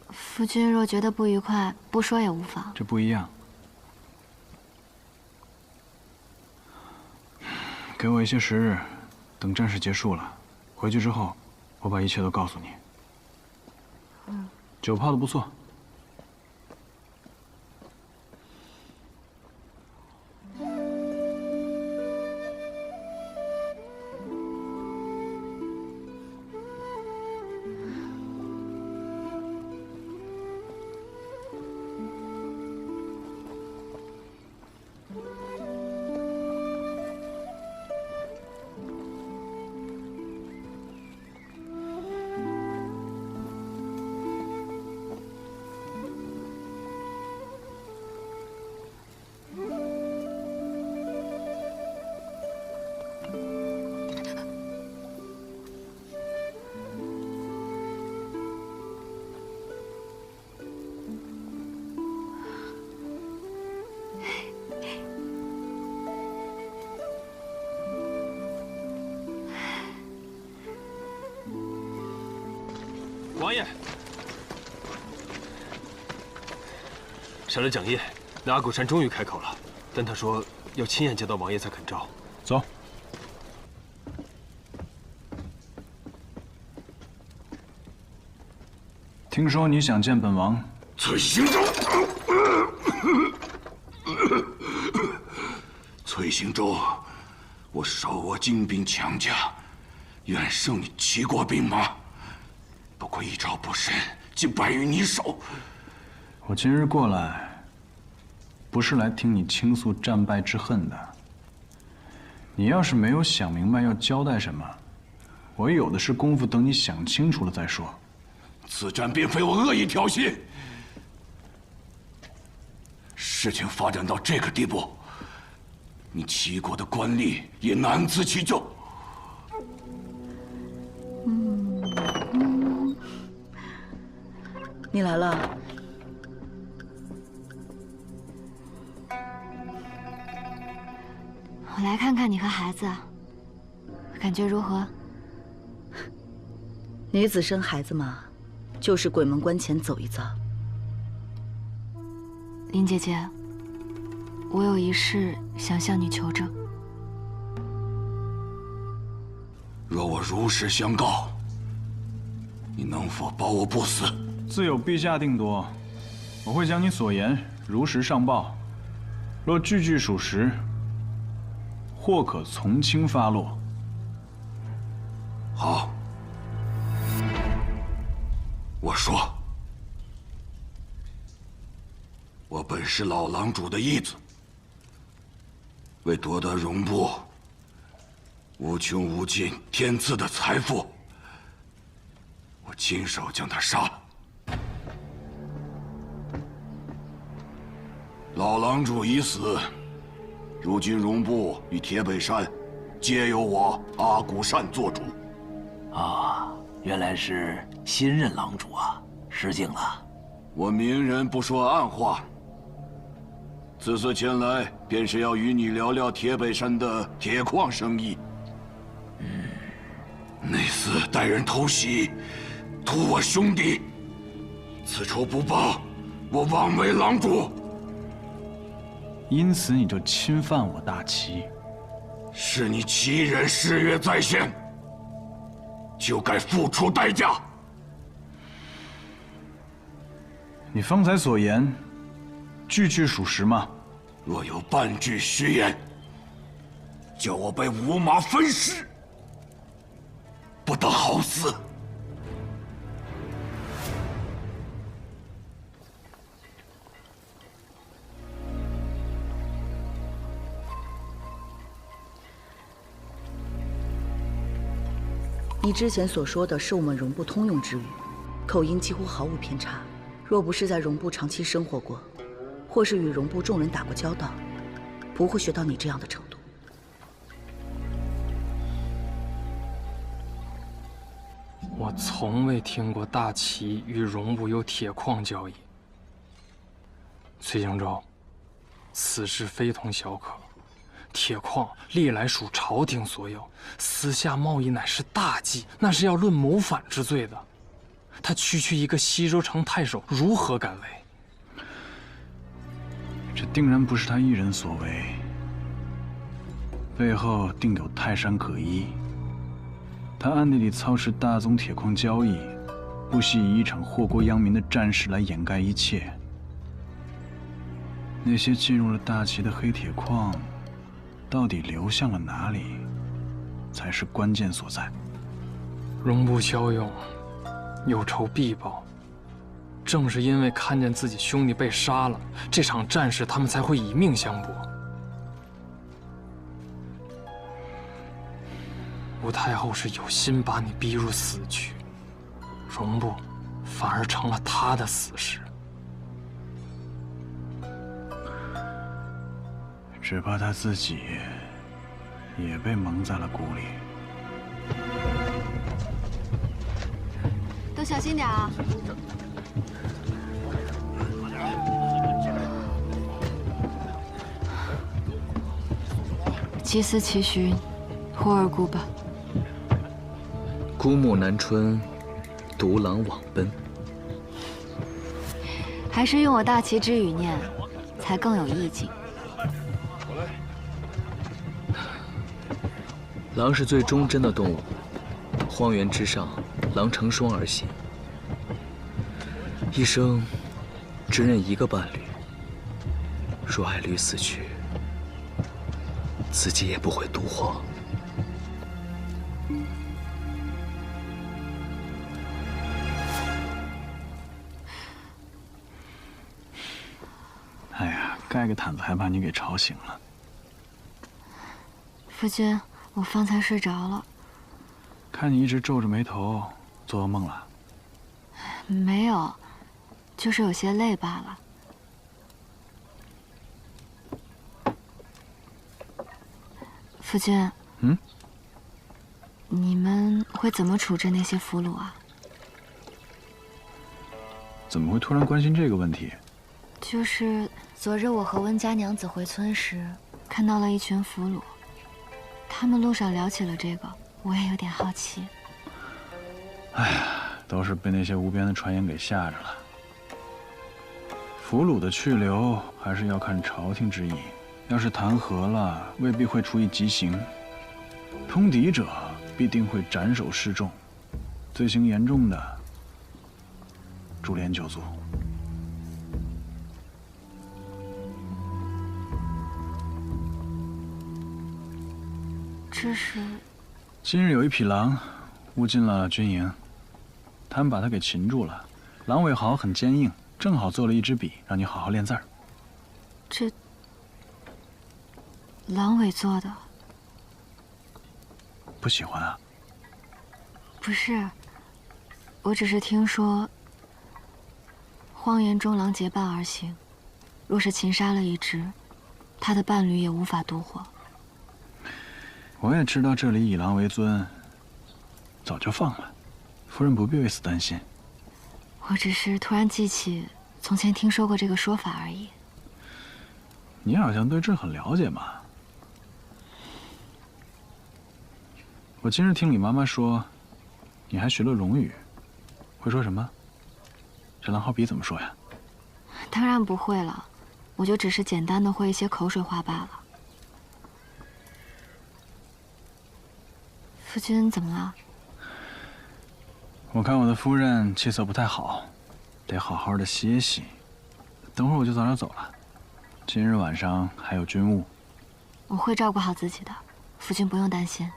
[SPEAKER 1] 夫君若觉得不愉快，不说也无妨。
[SPEAKER 3] 这不一样。给我一些时日，等战事结束了，回去之后，我把一切都告诉你。酒泡得不错。
[SPEAKER 13] 王爷，上了讲业，那阿古山终于开口了，但他说要亲眼见到王爷才肯招。
[SPEAKER 3] 走。听说你想见本王？
[SPEAKER 17] 崔行舟，崔行舟，我手握精兵强将，远胜你齐国兵马。不过一招不慎，竟败于你手。
[SPEAKER 3] 我今日过来，不是来听你倾诉战败之恨的。你要是没有想明白要交代什么，我有的是功夫等你想清楚了再说。
[SPEAKER 17] 此战并非我恶意挑衅，事情发展到这个地步，你齐国的官吏也难辞其咎。
[SPEAKER 6] 你来了。
[SPEAKER 1] 我来看看你和孩子，感觉如何？
[SPEAKER 6] 女子生孩子嘛，就是鬼门关前走一遭。
[SPEAKER 1] 林姐姐，我有一事想向你求证。
[SPEAKER 17] 若我如实相告，你能否保我不死？
[SPEAKER 3] 自有陛下定夺，我会将你所言如实上报。若句句属实，或可从轻发落。
[SPEAKER 17] 好，我说，我本是老郎主的义子，为夺得荣部无穷无尽天赐的财富，我亲手将他杀了。老郎主已死，如今荣部与铁北山皆由我阿古善做主。
[SPEAKER 18] 啊，原来是新任郎主啊，失敬了。
[SPEAKER 17] 我明人不说暗话，此次前来便是要与你聊聊铁北山的铁矿生意。那厮带人偷袭，屠我兄弟，此仇不报，我枉为郎主。
[SPEAKER 3] 因此你就侵犯我大齐？
[SPEAKER 17] 是你齐人誓约在先，就该付出代价。
[SPEAKER 3] 你方才所言，句句属实吗？
[SPEAKER 17] 若有半句虚言，叫我被五马分尸，不得好死。
[SPEAKER 6] 你之前所说的是我们荣部通用之语，口音几乎毫无偏差。若不是在荣部长期生活过，或是与荣部众人打过交道，不会学到你这样的程度。
[SPEAKER 5] 我从未听过大齐与荣部有铁矿交易。崔兴周，此事非同小可。铁矿历来属朝廷所有，私下贸易乃是大忌，那是要论谋反之罪的。他区一个西州城太守，如何敢为？
[SPEAKER 3] 这定然不是他一人所为，背后定有泰山可依。他暗地里操持大宗铁矿交易，不惜以一场祸国殃民的战事来掩盖一切。那些进入了大齐的黑铁矿，到底流向了哪里，才是关键所在。
[SPEAKER 5] 荣部骁勇，有仇必报。正是因为看见自己兄弟被杀了，这场战事他们才会以命相搏。吴太后是有心把你逼入死局，荣部反而成了他的死士。
[SPEAKER 3] 只怕他自己也被蒙在了鼓里。
[SPEAKER 1] 都小心点啊！其思其寻，呼儿孤吧。
[SPEAKER 10] 孤木南春，独狼往奔。
[SPEAKER 1] 还是用我大齐之语念，才更有意境。
[SPEAKER 10] 狼是最忠贞的动物，荒原之上，狼成双而行，一生只认一个伴侣。若爱侣死去，自己也不会独活。
[SPEAKER 3] 哎呀，盖个毯子还把你给吵醒了。
[SPEAKER 1] 夫君，我方才睡着了。
[SPEAKER 3] 看你一直皱着眉头，做噩梦了？
[SPEAKER 1] 没有，就是有些累罢了。夫君，你们会怎么处置那些俘虏啊？
[SPEAKER 3] 怎么会突然关心这个问题？
[SPEAKER 1] 就是昨日我和温家娘子回村时，看到了一群俘虏，他们路上聊起了这个，我也有点好奇。
[SPEAKER 3] 哎呀，都是被那些无边的传言给吓着了。俘虏的去留还是要看朝廷之意，要是弹劾了，未必会处以极刑；通敌者必定会斩首示众，罪行严重的，株连九族。
[SPEAKER 1] 这是
[SPEAKER 3] 今日有一匹狼误进了军营，他们把他给擒住了，狼尾毫很坚硬，正好做了一支笔，让你好好练字儿。
[SPEAKER 1] 这狼尾做的，
[SPEAKER 3] 不喜欢啊？
[SPEAKER 1] 不是，我只是听说荒原中狼结伴而行，若是擒杀了一只，他的伴侣也无法独活。
[SPEAKER 3] 我也知道这里以狼为尊，早就放了，夫人不必为此担心。
[SPEAKER 1] 我只是突然记起从前听说过这个说法而已。
[SPEAKER 3] 你好像对这很了解嘛。我今日听李妈妈说，你还学了龙语，会说什么？这狼毫笔怎么说呀？
[SPEAKER 1] 当然不会了，我就只是简单的会一些口水话罢了。夫君怎么了？
[SPEAKER 3] 我看我的夫人气色不太好，得好好的歇息。等会儿我就早点走了，今日晚上还有军务。
[SPEAKER 1] 我会照顾好自己的，夫君不用担心。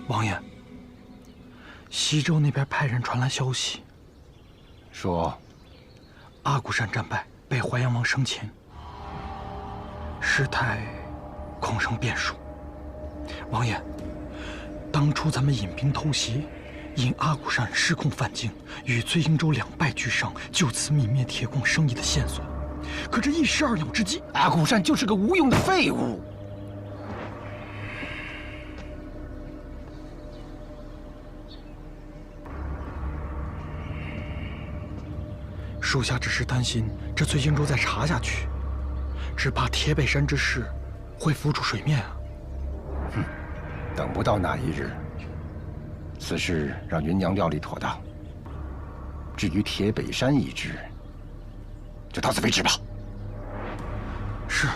[SPEAKER 19] 王爷，西周那边派人传来消息，说阿骨山战败，被淮阳王生擒，事态恐生变数。王爷，当初咱们引兵偷袭，引阿骨山失控犯境，与醉英州两败俱伤，就此泯灭铁矿生意的线索。可这一石二鸟之计，阿骨山就是个无用的废物。属下只是担心，这醉英州再查下去，只怕铁北山之事会浮出水面啊！
[SPEAKER 20] 哼，等不到那一日。此事让云娘料理妥当。至于铁北山一支，就到此为止吧。
[SPEAKER 19] 是。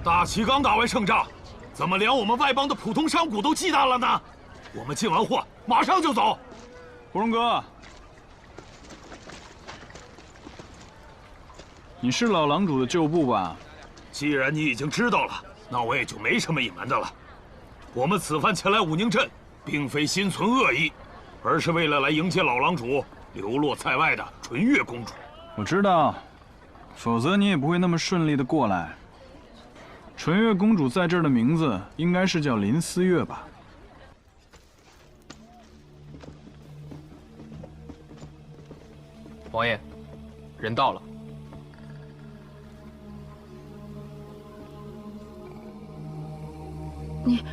[SPEAKER 13] 大齐刚打完胜仗，怎么连我们外邦的普通商贾都忌惮了呢？我们进完货，马上就走。
[SPEAKER 3] 胡荣哥，你是老狼主的旧部吧？
[SPEAKER 13] 既然你已经知道了，那我也就没什么隐瞒的了。我们此番前来武宁镇，并非心存恶意，而是为了来迎接老狼主流落在外的纯月公主。
[SPEAKER 3] 我知道，否则你也不会那么顺利的过来。纯月公主在这儿的名字应该是叫林思月吧？
[SPEAKER 5] 王爷，人到了。
[SPEAKER 6] 你，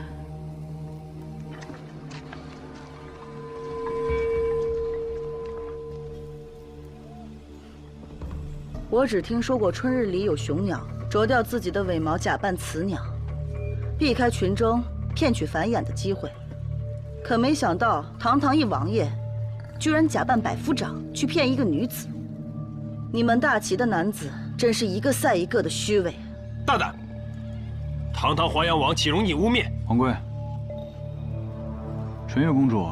[SPEAKER 6] 我只听说过春日里有雄鸟啄掉自己的尾毛，假扮雌鸟，避开群争，骗取繁衍的机会。可没想到，堂堂一王爷，居然假扮百夫长去骗一个女子。你们大齐的男子真是一个赛一个的虚伪。
[SPEAKER 13] 大胆！堂堂淮阳王岂容你污蔑？
[SPEAKER 3] 王贵，纯月公主，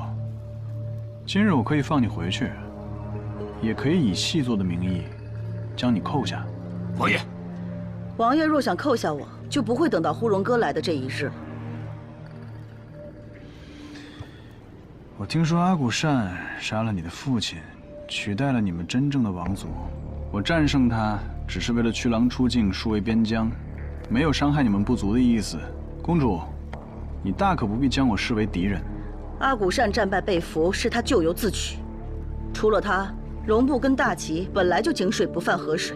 [SPEAKER 3] 今日我可以放你回去，也可以以细作的名义将你扣下。
[SPEAKER 13] 王爷，
[SPEAKER 6] 王爷若想扣下我，就不会等到呼荣哥来的这一日了。
[SPEAKER 3] 我听说阿骨善杀了你的父亲，取代了你们真正的王族。我战胜他，只是为了驱狼出境，戍卫边疆，没有伤害你们部族的意思。公主，你大可不必将我视为敌人。
[SPEAKER 6] 阿骨善战败被俘，是他咎由自取。除了他，荣部跟大齐本来就井水不犯河水。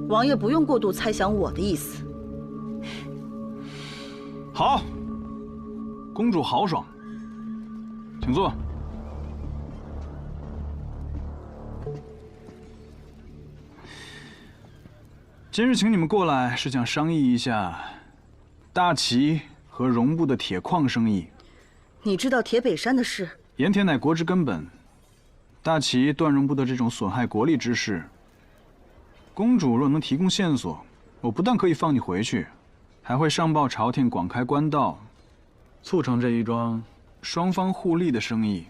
[SPEAKER 6] 王爷不用过度猜想我的意思。
[SPEAKER 3] 好，公主豪爽，请坐。今日请你们过来，是想商议一下大齐和荣部的铁矿生意。
[SPEAKER 6] 你知道铁北山的事？
[SPEAKER 3] 盐铁乃国之根本，大齐断荣部的这种损害国力之事，公主若能提供线索，我不但可以放你回去，还会上报朝廷，广开官道，促成这一桩双方互利的生意。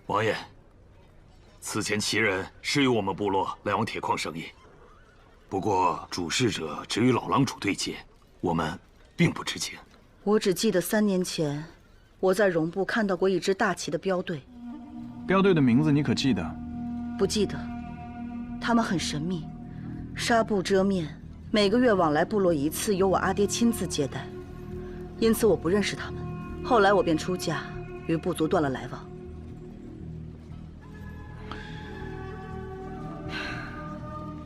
[SPEAKER 13] 王爷，此前齐人是与我们部落来往铁矿生意，不过主事者只与老狼主对接，我们并不知情。
[SPEAKER 6] 我只记得3年前，我在戎部看到过一支大旗的镖队。
[SPEAKER 3] 镖队的名字你可记得？
[SPEAKER 6] 不记得。他们很神秘，纱布遮面，每个月往来部落一次，由我阿爹亲自接待，因此我不认识他们。后来我便出嫁，与部族断了来往。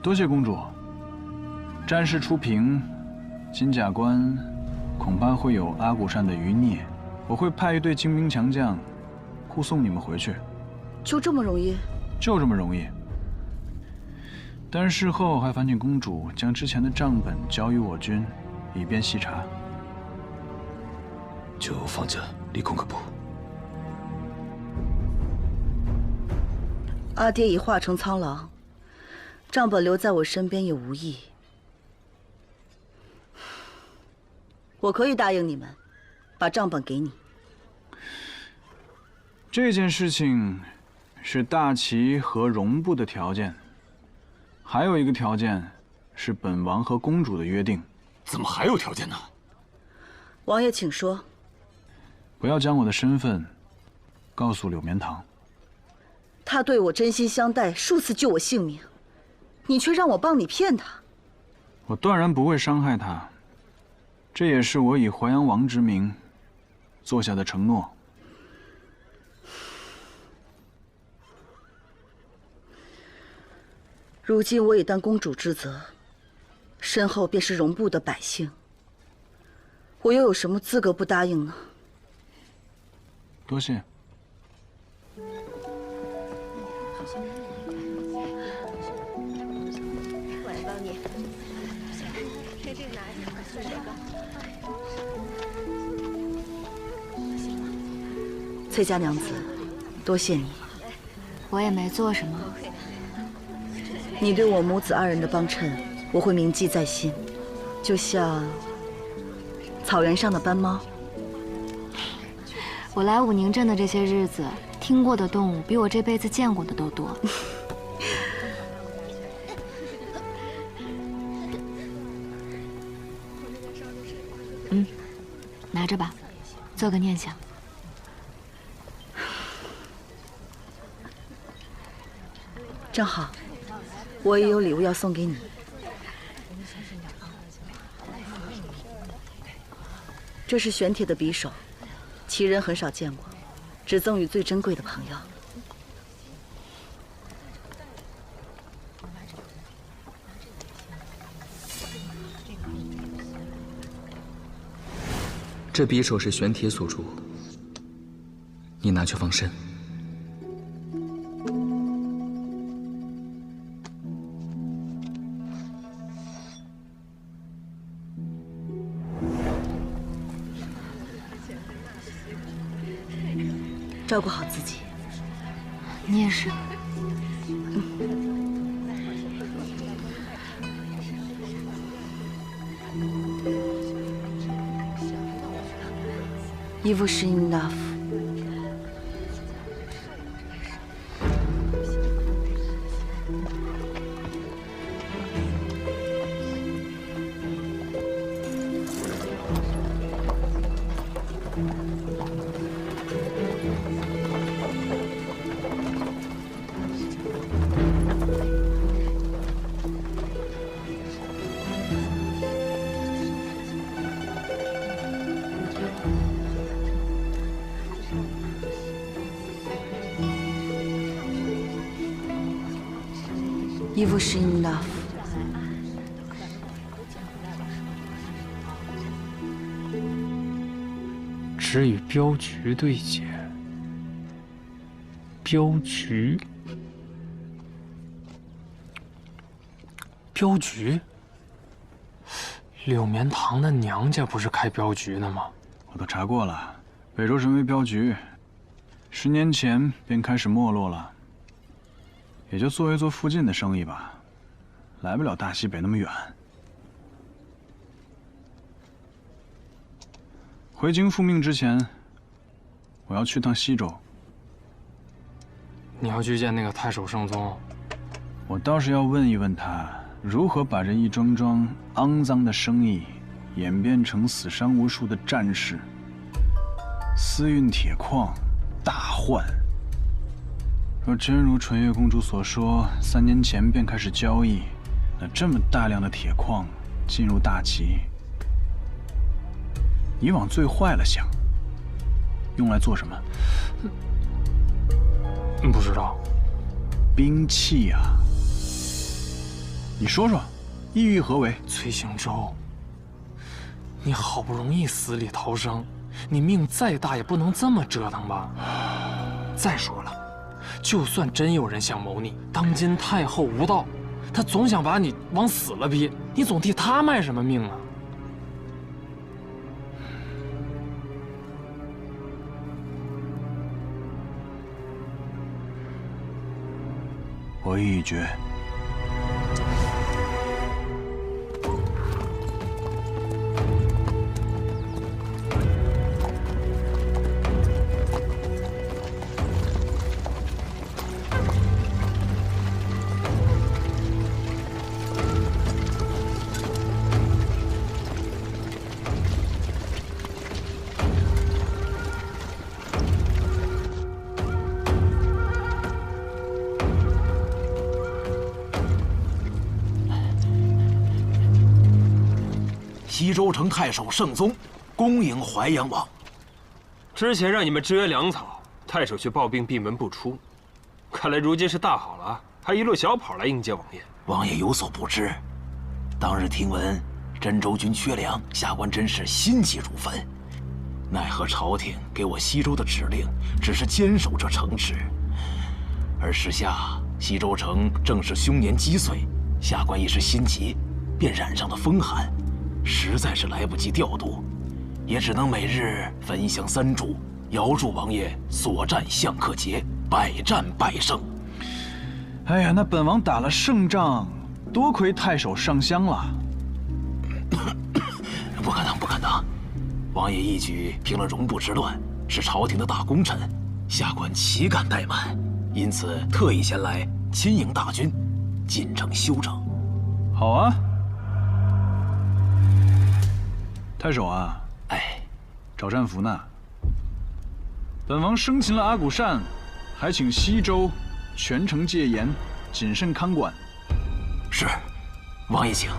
[SPEAKER 3] 多谢公主。战事初平，金甲关恐怕会有阿古善的余孽，我会派一队精兵强将护送你们回去。
[SPEAKER 6] 就这么容易？
[SPEAKER 3] 就这么容易。但事后还烦请公主将之前的账本交予我军，以便细查。
[SPEAKER 13] 就放着立功可不？
[SPEAKER 6] 阿爹已化成苍狼，账本留在我身边也无益。我可以答应你们，把账本给你。
[SPEAKER 3] 这件事情是大齐和戎部的条件，还有一个条件是本王和公主的约定。
[SPEAKER 13] 怎么还有条件呢？
[SPEAKER 6] 王爷，请说。
[SPEAKER 3] 不要将我的身份告诉柳绵堂。
[SPEAKER 6] 他对我真心相待，数次救我性命，你却让我帮你骗他。
[SPEAKER 3] 我断然不会伤害他，这也是我以淮阳王之名做下的承诺。
[SPEAKER 6] 如今我已担公主之责，身后便是戎部的百姓，我又有什么资格不答应呢？
[SPEAKER 3] 多谢。
[SPEAKER 2] 我来帮你。这个拿一下，顺手高。
[SPEAKER 6] 崔家娘子，多谢你。
[SPEAKER 1] 我也没做什么。
[SPEAKER 6] 你对我母子2人的帮衬，我会铭记在心，就像草原上的斑猫。
[SPEAKER 1] 我来武宁镇的这些日子，听过的动物比我这辈子见过的都多。拿着吧，做个念想。
[SPEAKER 6] 正好，我也有礼物要送给你。这是玄铁的匕首，齐人很少见过，只赠予最珍贵的朋友。
[SPEAKER 10] 这匕首是玄铁所铸，你拿去防身。
[SPEAKER 6] 照顾好自己。
[SPEAKER 1] 你也是。
[SPEAKER 6] 伊夫什因纳夫。伊夫什因纳夫。
[SPEAKER 5] 只与镖局对接。镖局？镖局？柳绵堂的娘家不是开镖局的吗？
[SPEAKER 3] 我都查过了，北周神威镖局10年前便开始没落了，也就做一做附近的生意吧，来不了大西北那么远。回京复命之前，我要去趟西周。
[SPEAKER 5] 你要去见那个太守圣宗？
[SPEAKER 3] 我倒是要问一问他，如何把这一桩桩肮脏的生意演变成死伤无数的战事。私运铁矿，大换。若真如纯月公主所说，3年前便开始交易，那这么大量的铁矿进入大齐，你往最坏了想，用来做什么？
[SPEAKER 5] 不知道。
[SPEAKER 3] 兵器啊！你说说，意欲何为？
[SPEAKER 5] 崔行舟，你好不容易死里逃生，你命再大也不能这么折腾吧？再说了，就算真有人想谋你，当今太后无道，她总想把你往死了逼，你总替她卖什么命啊？
[SPEAKER 3] 我意已决。
[SPEAKER 18] 西周城太守圣宗恭迎淮阳王。
[SPEAKER 21] 之前让你们支援粮草，太守却抱病闭门不出，看来如今是大好了，还一路小跑来迎接王爷。
[SPEAKER 18] 王爷有所不知，当日听闻真州军缺粮，下官真是心急如焚。奈何朝廷给我西周的指令只是坚守这城池，而时下西周城正是凶年积岁，下官一时心急，便染上了风寒。实在是来不及调度，也只能每日焚香3炷，遥祝王爷所战相克捷，百战百胜。
[SPEAKER 3] 哎呀，那本王打了胜仗，多亏太守上香了。
[SPEAKER 18] 不可当，不可当！王爷一举平了荣部之乱，是朝廷的大功臣，下官岂敢怠慢，因此特意前来亲迎大军，进城休整。
[SPEAKER 3] 好啊。太守啊，
[SPEAKER 18] 哎，
[SPEAKER 3] 找战俘呢。本王生擒了阿古善，还请西周全城戒严，谨慎看管。
[SPEAKER 18] 是，王爷请。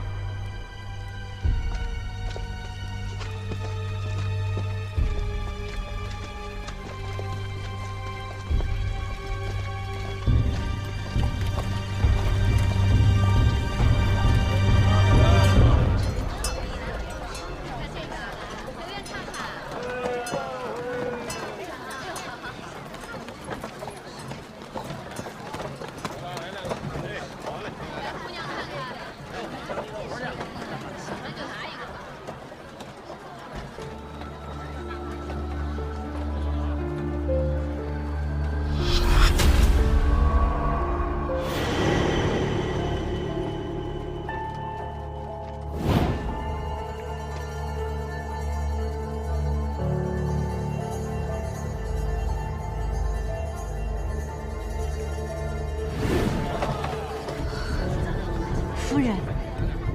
[SPEAKER 12] 夫人，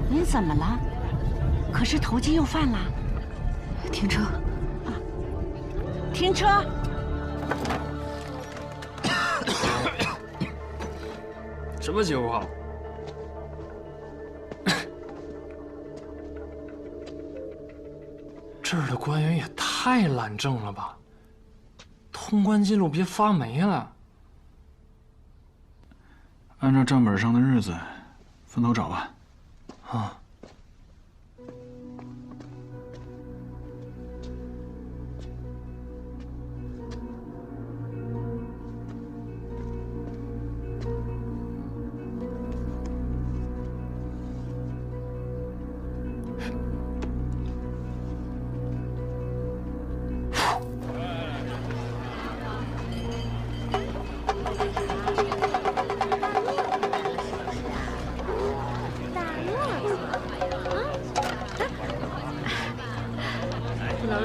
[SPEAKER 12] 您怎么了？可是头疾又犯了。
[SPEAKER 1] 停车！
[SPEAKER 12] 停车！
[SPEAKER 5] 什么情况？这儿的官员也太懒政了吧！通关记录别发霉了。
[SPEAKER 3] 按照账本上的日子，分头找吧。
[SPEAKER 5] 啊。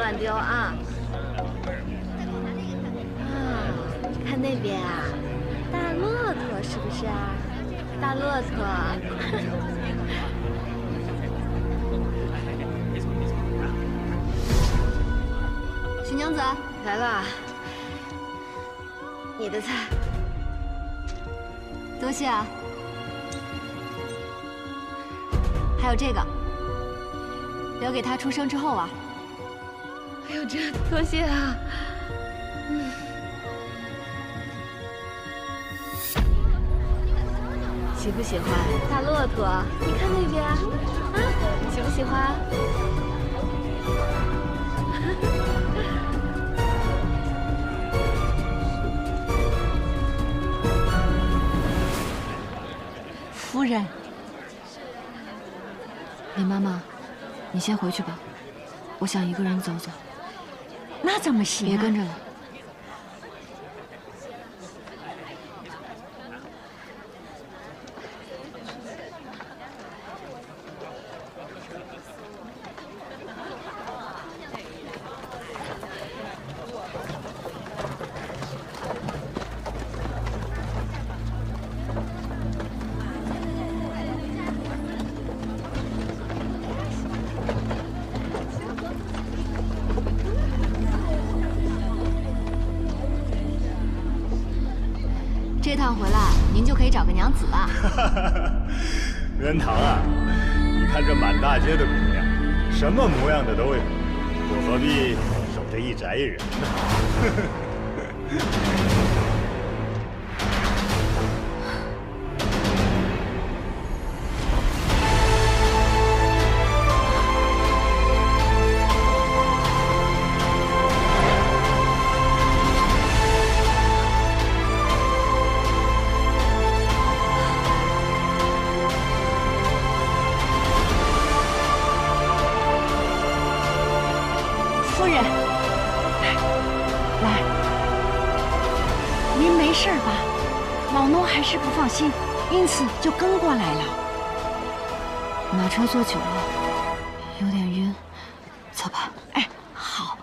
[SPEAKER 14] 乱丢啊！看那边啊，大骆驼是不是啊？大骆驼。
[SPEAKER 1] 徐娘子
[SPEAKER 14] 来了，你的菜。
[SPEAKER 1] 多谢啊。还有这个，留给他出生之后啊。
[SPEAKER 14] 哎呦，这多谢啊！喜不喜欢大骆驼？你看那边啊，喜不喜欢？
[SPEAKER 12] 夫人，
[SPEAKER 1] 李妈妈，你先回去吧，我想一个人走走。
[SPEAKER 12] 那怎么行啊？
[SPEAKER 1] 别跟着了。这趟回来，您就可以找个娘子了。
[SPEAKER 7] 元堂啊，你看这满大街的姑娘，什么模样的都有，我何必守着一宅人呢？
[SPEAKER 12] 夫人，来，您没事吧？老奴还是不放心，因此就跟过来了。
[SPEAKER 1] 马车坐久了，有点晕，走吧。
[SPEAKER 12] 哎，好。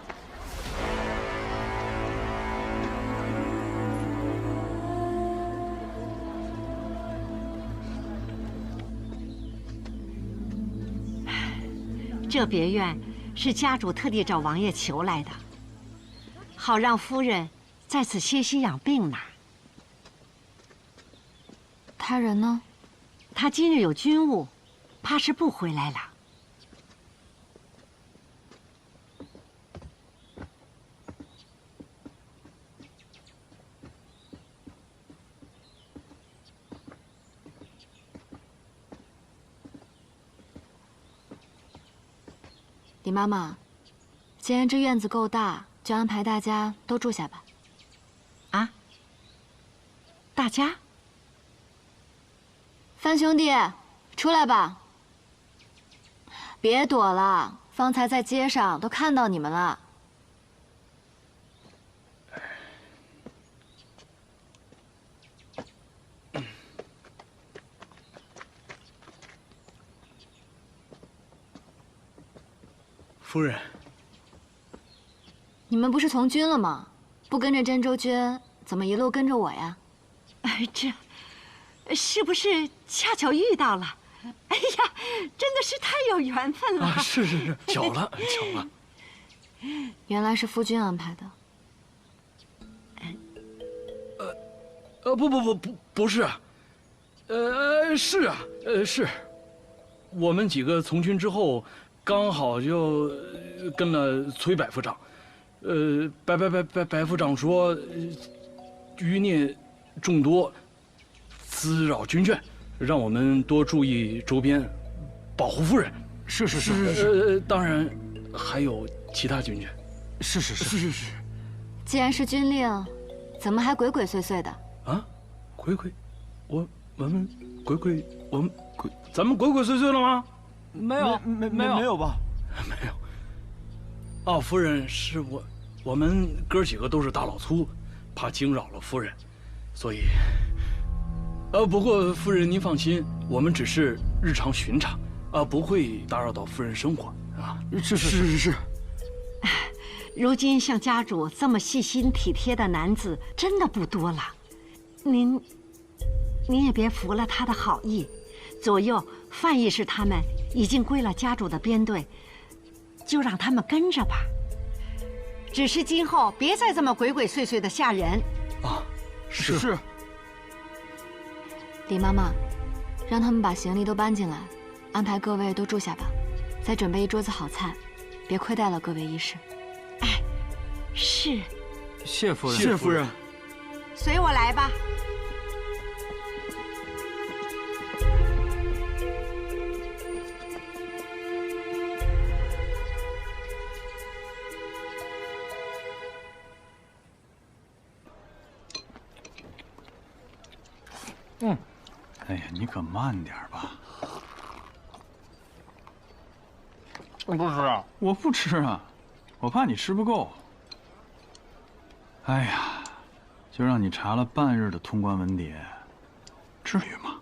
[SPEAKER 12] 这别院是家主特地找王爷求来的，好让夫人在此歇息养病呢。
[SPEAKER 1] 他人呢？
[SPEAKER 12] 他今日有军务，怕是不回来了。
[SPEAKER 1] 李妈妈，既然这院子够大，就安排大家都住下吧。
[SPEAKER 12] 啊？大家？
[SPEAKER 1] 范兄弟，出来吧！别躲了，方才在街上都看到你们了。
[SPEAKER 19] 夫人，
[SPEAKER 1] 你们不是从军了吗？不跟着真州军，怎么一路跟着我呀？
[SPEAKER 12] 这是不是恰巧遇到了？哎呀，真的是太有缘分了！
[SPEAKER 19] 是，巧了，巧了。
[SPEAKER 1] 原来是夫君安排的。
[SPEAKER 19] 不是啊，是啊，是。我们几个从军之后，刚好就跟了崔百夫长。白夫长说，余孽众多，滋扰军眷，让我们多注意周边，保护夫人。是。当然还有其他军眷。是。
[SPEAKER 1] 既然是军令，怎么还鬼鬼祟祟的？
[SPEAKER 19] 啊，鬼，咱们鬼祟祟了吗？
[SPEAKER 3] 没有吧？
[SPEAKER 19] 没有。哦，夫人，是我们哥几个都是大老粗，怕惊扰了夫人，所以。不过夫人您放心，我们只是日常巡查，不会打扰到夫人生活啊。
[SPEAKER 3] 是。
[SPEAKER 12] 如今像家主这么细心体贴的男子真的不多了，您也别服了他的好意。左右范义士他们已经归了家主的编队，就让他们跟着吧。只是今后别再这么鬼鬼祟祟的吓人。
[SPEAKER 3] 啊，是。
[SPEAKER 1] 李妈妈，让他们把行李都搬进来，安排各位都住下吧，再准备一桌子好菜，别亏待了各位医师。
[SPEAKER 12] 哎，是。
[SPEAKER 21] 谢夫人。
[SPEAKER 3] 谢夫人。
[SPEAKER 12] 随我来吧。
[SPEAKER 3] 哎呀，你可慢点吧。
[SPEAKER 5] 你不吃啊？
[SPEAKER 3] 我不吃啊，我怕你吃不够。哎呀，就让你查了半日的通关文牒，至于吗？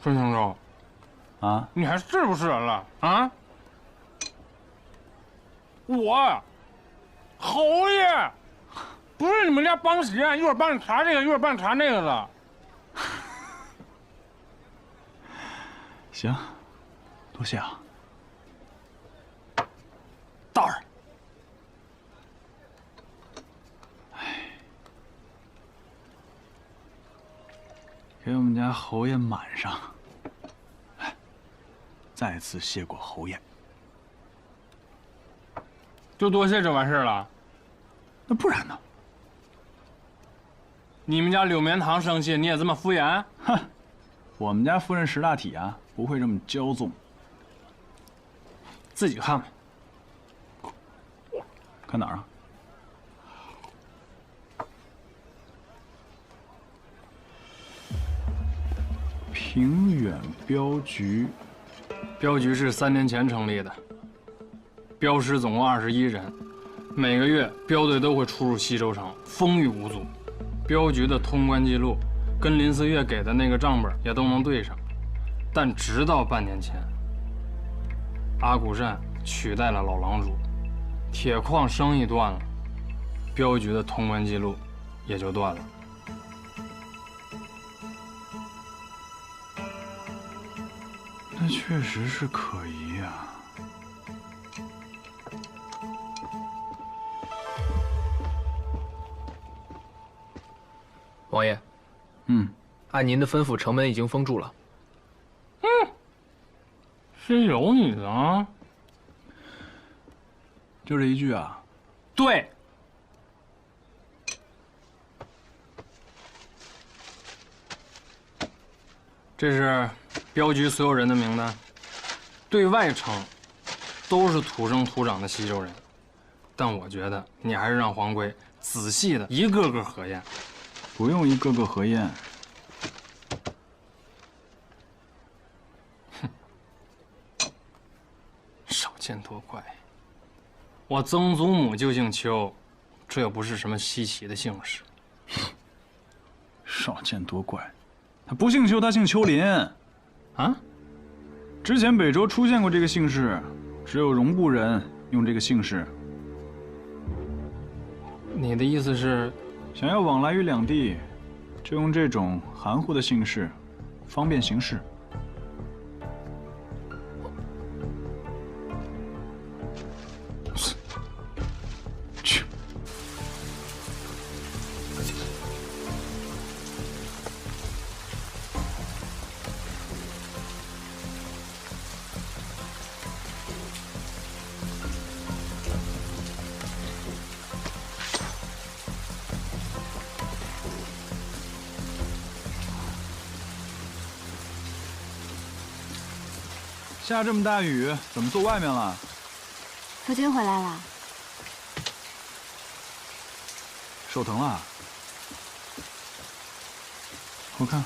[SPEAKER 5] 孙清州，
[SPEAKER 3] 啊，
[SPEAKER 5] 你还是不是人了啊？我，侯爷。不是你们家帮闲，一会儿帮你查这个，一会儿帮你查那个的。
[SPEAKER 3] 行，多谢啊。
[SPEAKER 19] 大人，
[SPEAKER 3] 给我们家侯爷满上。来，再次谢过侯爷。
[SPEAKER 5] 就多谢就完事了？
[SPEAKER 3] 那不然呢？
[SPEAKER 5] 你们家柳绵堂生气，你也这么敷衍？
[SPEAKER 3] 哼，我们家夫人识大体啊，不会这么骄纵。
[SPEAKER 5] 自己看吧。
[SPEAKER 3] 看哪儿啊？平远镖局。
[SPEAKER 5] 镖局是3年前成立的，镖师总共21人，每个月镖队都会出入西州城，风雨无阻。镖局的通关记录跟林思月给的那个账本也都能对上，但直到半年前，阿古善取代了老郎主，铁矿生意断了，镖局的通关记录也就断了。
[SPEAKER 3] 那确实是可疑呀。
[SPEAKER 10] 王爷，按您的吩咐，城门已经封住了。
[SPEAKER 5] 谁有你的啊？
[SPEAKER 3] 就这一句啊？
[SPEAKER 5] 对。这是镖局所有人的名单，对外称都是土生土长的西州人，但我觉得你还是让黄圭仔细的一个个核验。
[SPEAKER 3] 不用一个个核验。
[SPEAKER 5] 哼，少见多怪。我曾祖母就姓邱，这又不是什么稀奇的姓氏。
[SPEAKER 3] 少见多怪，他不姓邱，他姓邱林。
[SPEAKER 5] 啊？
[SPEAKER 3] 之前北周出现过这个姓氏，只有荣部人用这个姓氏。
[SPEAKER 5] 你的意思是？
[SPEAKER 3] 想要往来于两地，就用这种含糊的姓氏，方便行事。去。下这么大雨，怎么坐外面了？
[SPEAKER 1] 夫君回来了，
[SPEAKER 3] 手疼了？我看。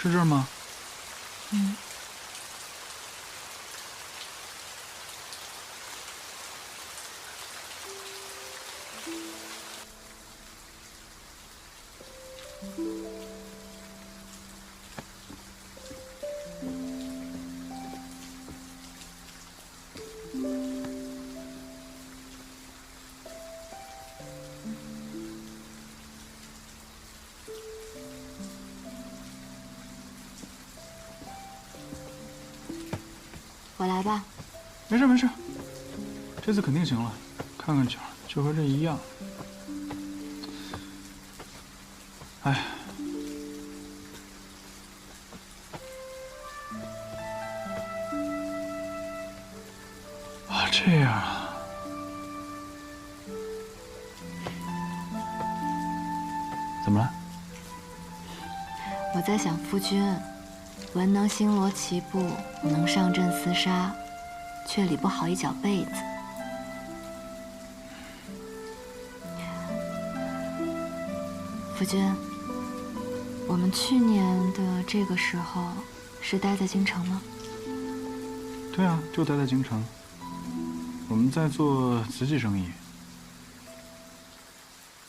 [SPEAKER 3] 是这儿吗？
[SPEAKER 1] 我来吧。
[SPEAKER 3] 没事没事，这次肯定行了。看看脚，就和这一样。哎，啊，这样啊。怎么了？
[SPEAKER 1] 我在想夫君，文能星罗棋布，武能上阵厮杀，却理不好一脚被子。夫君，我们去年的这个时候是待在京城吗？
[SPEAKER 3] 对啊，就待在京城。我们在做瓷器生意。